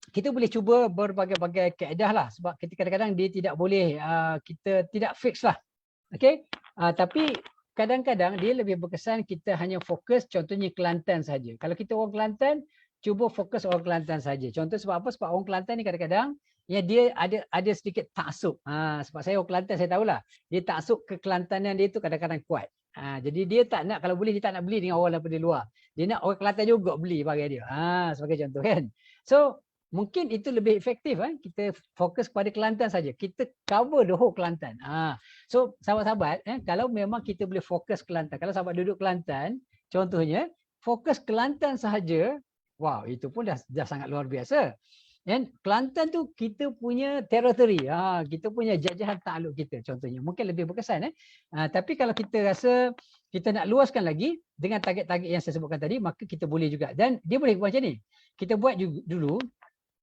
S1: Kita boleh cuba berbagai-bagai kaedah lah sebab kita kadang-kadang dia tidak boleh kita tidak fix lah. Okey. Tapi kadang-kadang dia lebih berkesan kita hanya fokus contohnya Kelantan saja. Kalau kita orang Kelantan, cuba fokus orang Kelantan saja. Contoh sebab apa? Sebab orang Kelantan ni kadang-kadang dia ada sedikit taksub. Sebab saya orang Kelantan saya tahulah. Dia taksub kekelantanan dia tu kadang-kadang kuat. Jadi dia tak nak, kalau boleh dia tak nak beli dengan orang daripada luar. Dia nak orang Kelantan juga beli barang dia. Sebagai contoh kan. So mungkin itu lebih efektif kita fokus kepada Kelantan saja. Kita cover the whole Kelantan. So sahabat-sahabat kalau memang kita boleh fokus Kelantan. Kalau sahabat duduk Kelantan, contohnya fokus Kelantan sahaja, wow, itu pun dah sangat luar biasa. Dan Kelantan tu kita punya teritori. Kita punya jajahan takluk kita contohnya. Mungkin lebih berkesan tapi kalau kita rasa kita nak luaskan lagi dengan target-target yang saya sebutkan tadi, maka kita boleh juga. Dan dia boleh buat macam ni. Kita buat dulu.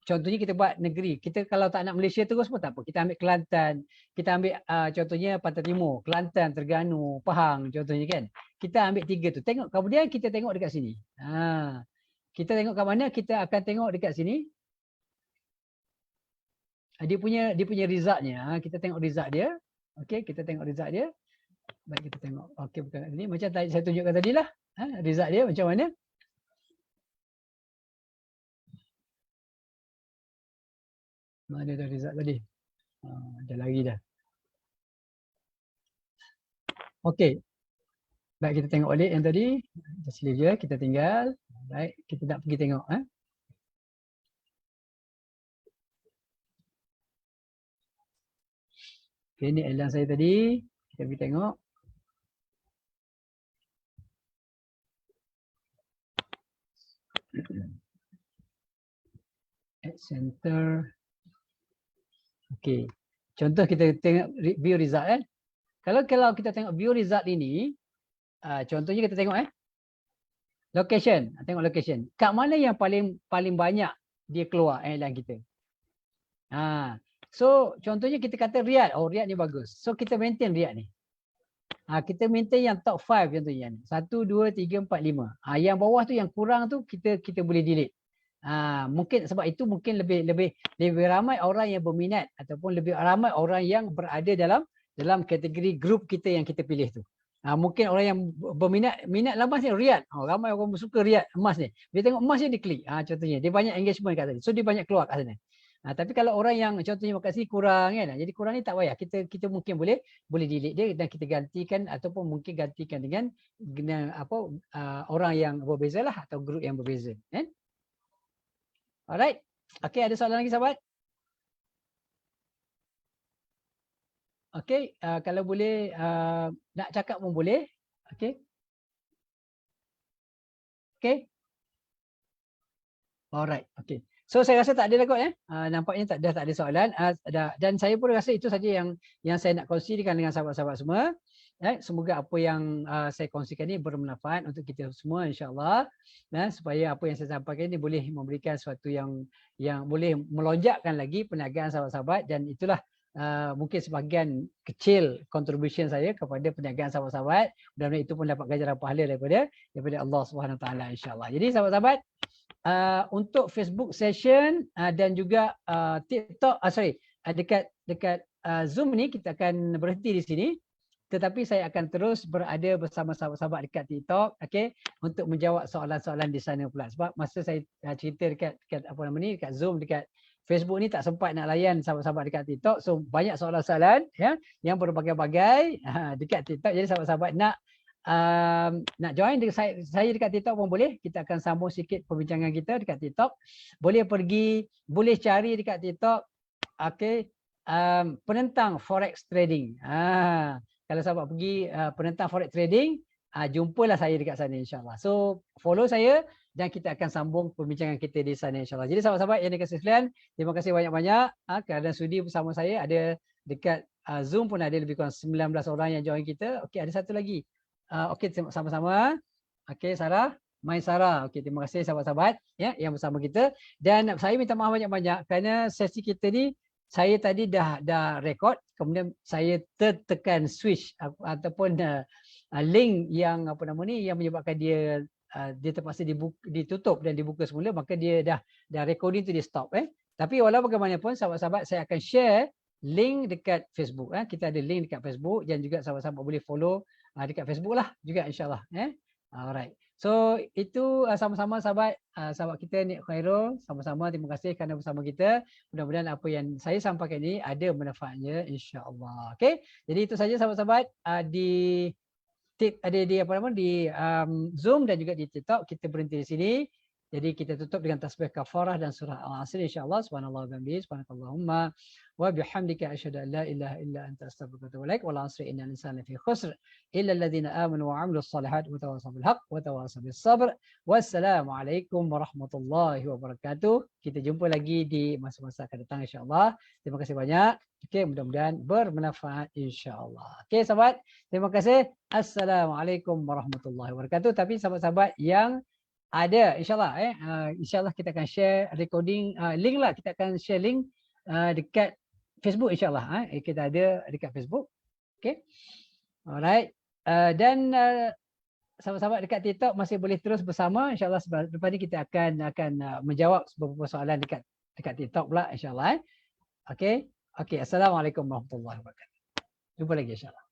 S1: Contohnya kita buat negeri. Kita kalau tak nak Malaysia terus pun tak apa. Kita ambil Kelantan. Kita ambil contohnya Pantai Timur. Kelantan, Terengganu, Pahang contohnya kan. Kita ambil 3 tu. Tengok. Kemudian kita tengok dekat sini. Kita tengok kat mana? Kita akan tengok dekat sini. Dia punya resultnya. Kita tengok result dia. Okey, kita tengok result dia. Baik, kita tengok. Okey, bukan kat sini. Macam saya tunjukkan tadi lah. Result dia macam mana. Mana dah result tadi? Dah lari dah. Okey. Baik, kita tengok balik yang tadi. Kita sila je, kita tinggal. Baik, kita nak pergi tengok. Okey, ni outline saya tadi. Kita pergi tengok. Add center. Okey. Contoh kita tengok view result. Kalau kita tengok view result ini, contohnya kita tengok location, tengok location. Kat mana yang paling banyak dia keluar outline kita. So contohnya kita kata Riyadh. Oh, Riyadh ni bagus. So kita maintain Riyadh ni. Kita maintain yang top 5 contohnya. 1 2 3 4 5. Yang bawah tu yang kurang tu kita boleh delete. Mungkin sebab itu mungkin lebih ramai orang yang berminat ataupun lebih ramai orang yang berada dalam kategori grup kita yang kita pilih tu. Mungkin orang yang minat emas ni Riyadh. Ramai orang suka Riyadh emas ni. Dia tengok emas dia klik. Contohnya dia banyak engagement kat sana. So dia banyak keluar kat sana. Tapi kalau orang yang contohnya kat sini kurang kan. Jadi kurang ni tak payah. Kita mungkin boleh delete dia dan kita gantikan ataupun mungkin gantikan dengan orang yang berbeza lah atau grup yang berbeza. Alright. Okey, ada soalan lagi sahabat? Okey, kalau boleh nak cakap pun boleh. Okey. Okey. Alright, okey. So saya rasa tak ada lah kot nampaknya tak ada soalan. Dan saya pun rasa itu saja yang saya nak kongsikan dengan sahabat-sahabat semua. Semoga apa yang saya kongsikan ini bermanfaat untuk kita semua insya-Allah, supaya apa yang saya sampaikan ini boleh memberikan sesuatu yang boleh melonjakkan lagi perniagaan sahabat-sahabat, dan itulah mungkin sebahagian kecil contribution saya kepada perniagaan sahabat-sahabat. Mudah-mudahan itu pun dapat ganjaran pahala daripada Allah Subhanahu Wa Taala insya-Allah. Jadi sahabat-sahabat, untuk Facebook session dan juga TikTok, dekat Zoom ni kita akan berhenti di sini. Tetapi saya akan terus berada bersama sahabat-sahabat dekat TikTok, okey, untuk menjawab soalan-soalan di sana pula. Sebab masa saya cerita dekat dekat Zoom, dekat Facebook ni tak sempat nak layan sahabat-sahabat dekat TikTok. So banyak soalan-soalan yang berbagai-bagai dekat TikTok. Jadi sahabat-sahabat nak join dengan saya dekat TikTok pun boleh. Kita akan sambung sikit perbincangan kita dekat TikTok. Boleh cari dekat TikTok, okey, penentang forex trading. Kalau sahabat pergi penentang forex trading, jumpalah saya dekat sana insya-Allah. So follow saya dan kita akan sambung perbincangan kita di sana insya-Allah. Jadi sahabat-sahabat yang dikasihi sekalian, terima kasih banyak-banyak kerana sudi bersama saya. Ada dekat Zoom pun ada lebih kurang 19 orang yang join kita. Okey, ada satu lagi. Okey, sama-sama. Okey, Sarah. Sarah. Okey, terima kasih sahabat-sahabat yang bersama kita. Dan saya minta maaf banyak-banyak kerana sesi kita ni saya tadi dah rekod, kemudian saya tertekan switch ataupun link yang yang menyebabkan dia terpaksa ditutup dan dibuka semula, maka dia dah recording tu dia stop. Tapi walau bagaimanapun sahabat-sahabat, saya akan share link dekat Facebook. Kita ada link dekat Facebook dan juga sahabat-sahabat boleh follow dekat Facebook lah juga insya-Allah. Alright. So itu sama-sama sahabat kita Nik Khairul, sama-sama terima kasih kerana bersama kita. Mudah-mudahan apa yang saya sampaikan ini ada manfaatnya insya-Allah. Okey. Jadi itu saja sahabat-sahabat di Zoom dan juga di TikTok. Kita berhenti di sini. Jadi kita tutup dengan tasbih kafarah dan surah Al-Asr insya-Allah. Subhanallah wa bihamdihi, subhanakallahumma wa bihamdika asyhadu an la ilaha illa anta astaghfiruka wa atubu ilaik. Wal 'asri innal insana lafi khusr illa alladhina amanu wa 'amilus salihati wa tawassaw bil haqq wa tawassaw bis sabr. Wassalamualaikum warahmatullahi wabarakatuh. Kita jumpa lagi di masa-masa akan datang insya-Allah. Terima kasih banyak. Okey, mudah-mudahan bermanfaat insya-Allah. Okey sahabat, terima kasih. Assalamualaikum warahmatullahi wabarakatuh. Tapi sahabat-sahabat yang ada insyaAllah kita akan share recording link lah, kita akan share link dekat Facebook insyaAllah. Kita ada dekat Facebook. Okay. Alright. Dan sahabat-sahabat dekat TikTok masih boleh terus bersama insyaAllah. Lepas ni kita akan menjawab beberapa soalan dekat TikTok pula insyaAllah. Okay. Assalamualaikum warahmatullahi wabarakatuh. Jumpa lagi insyaAllah.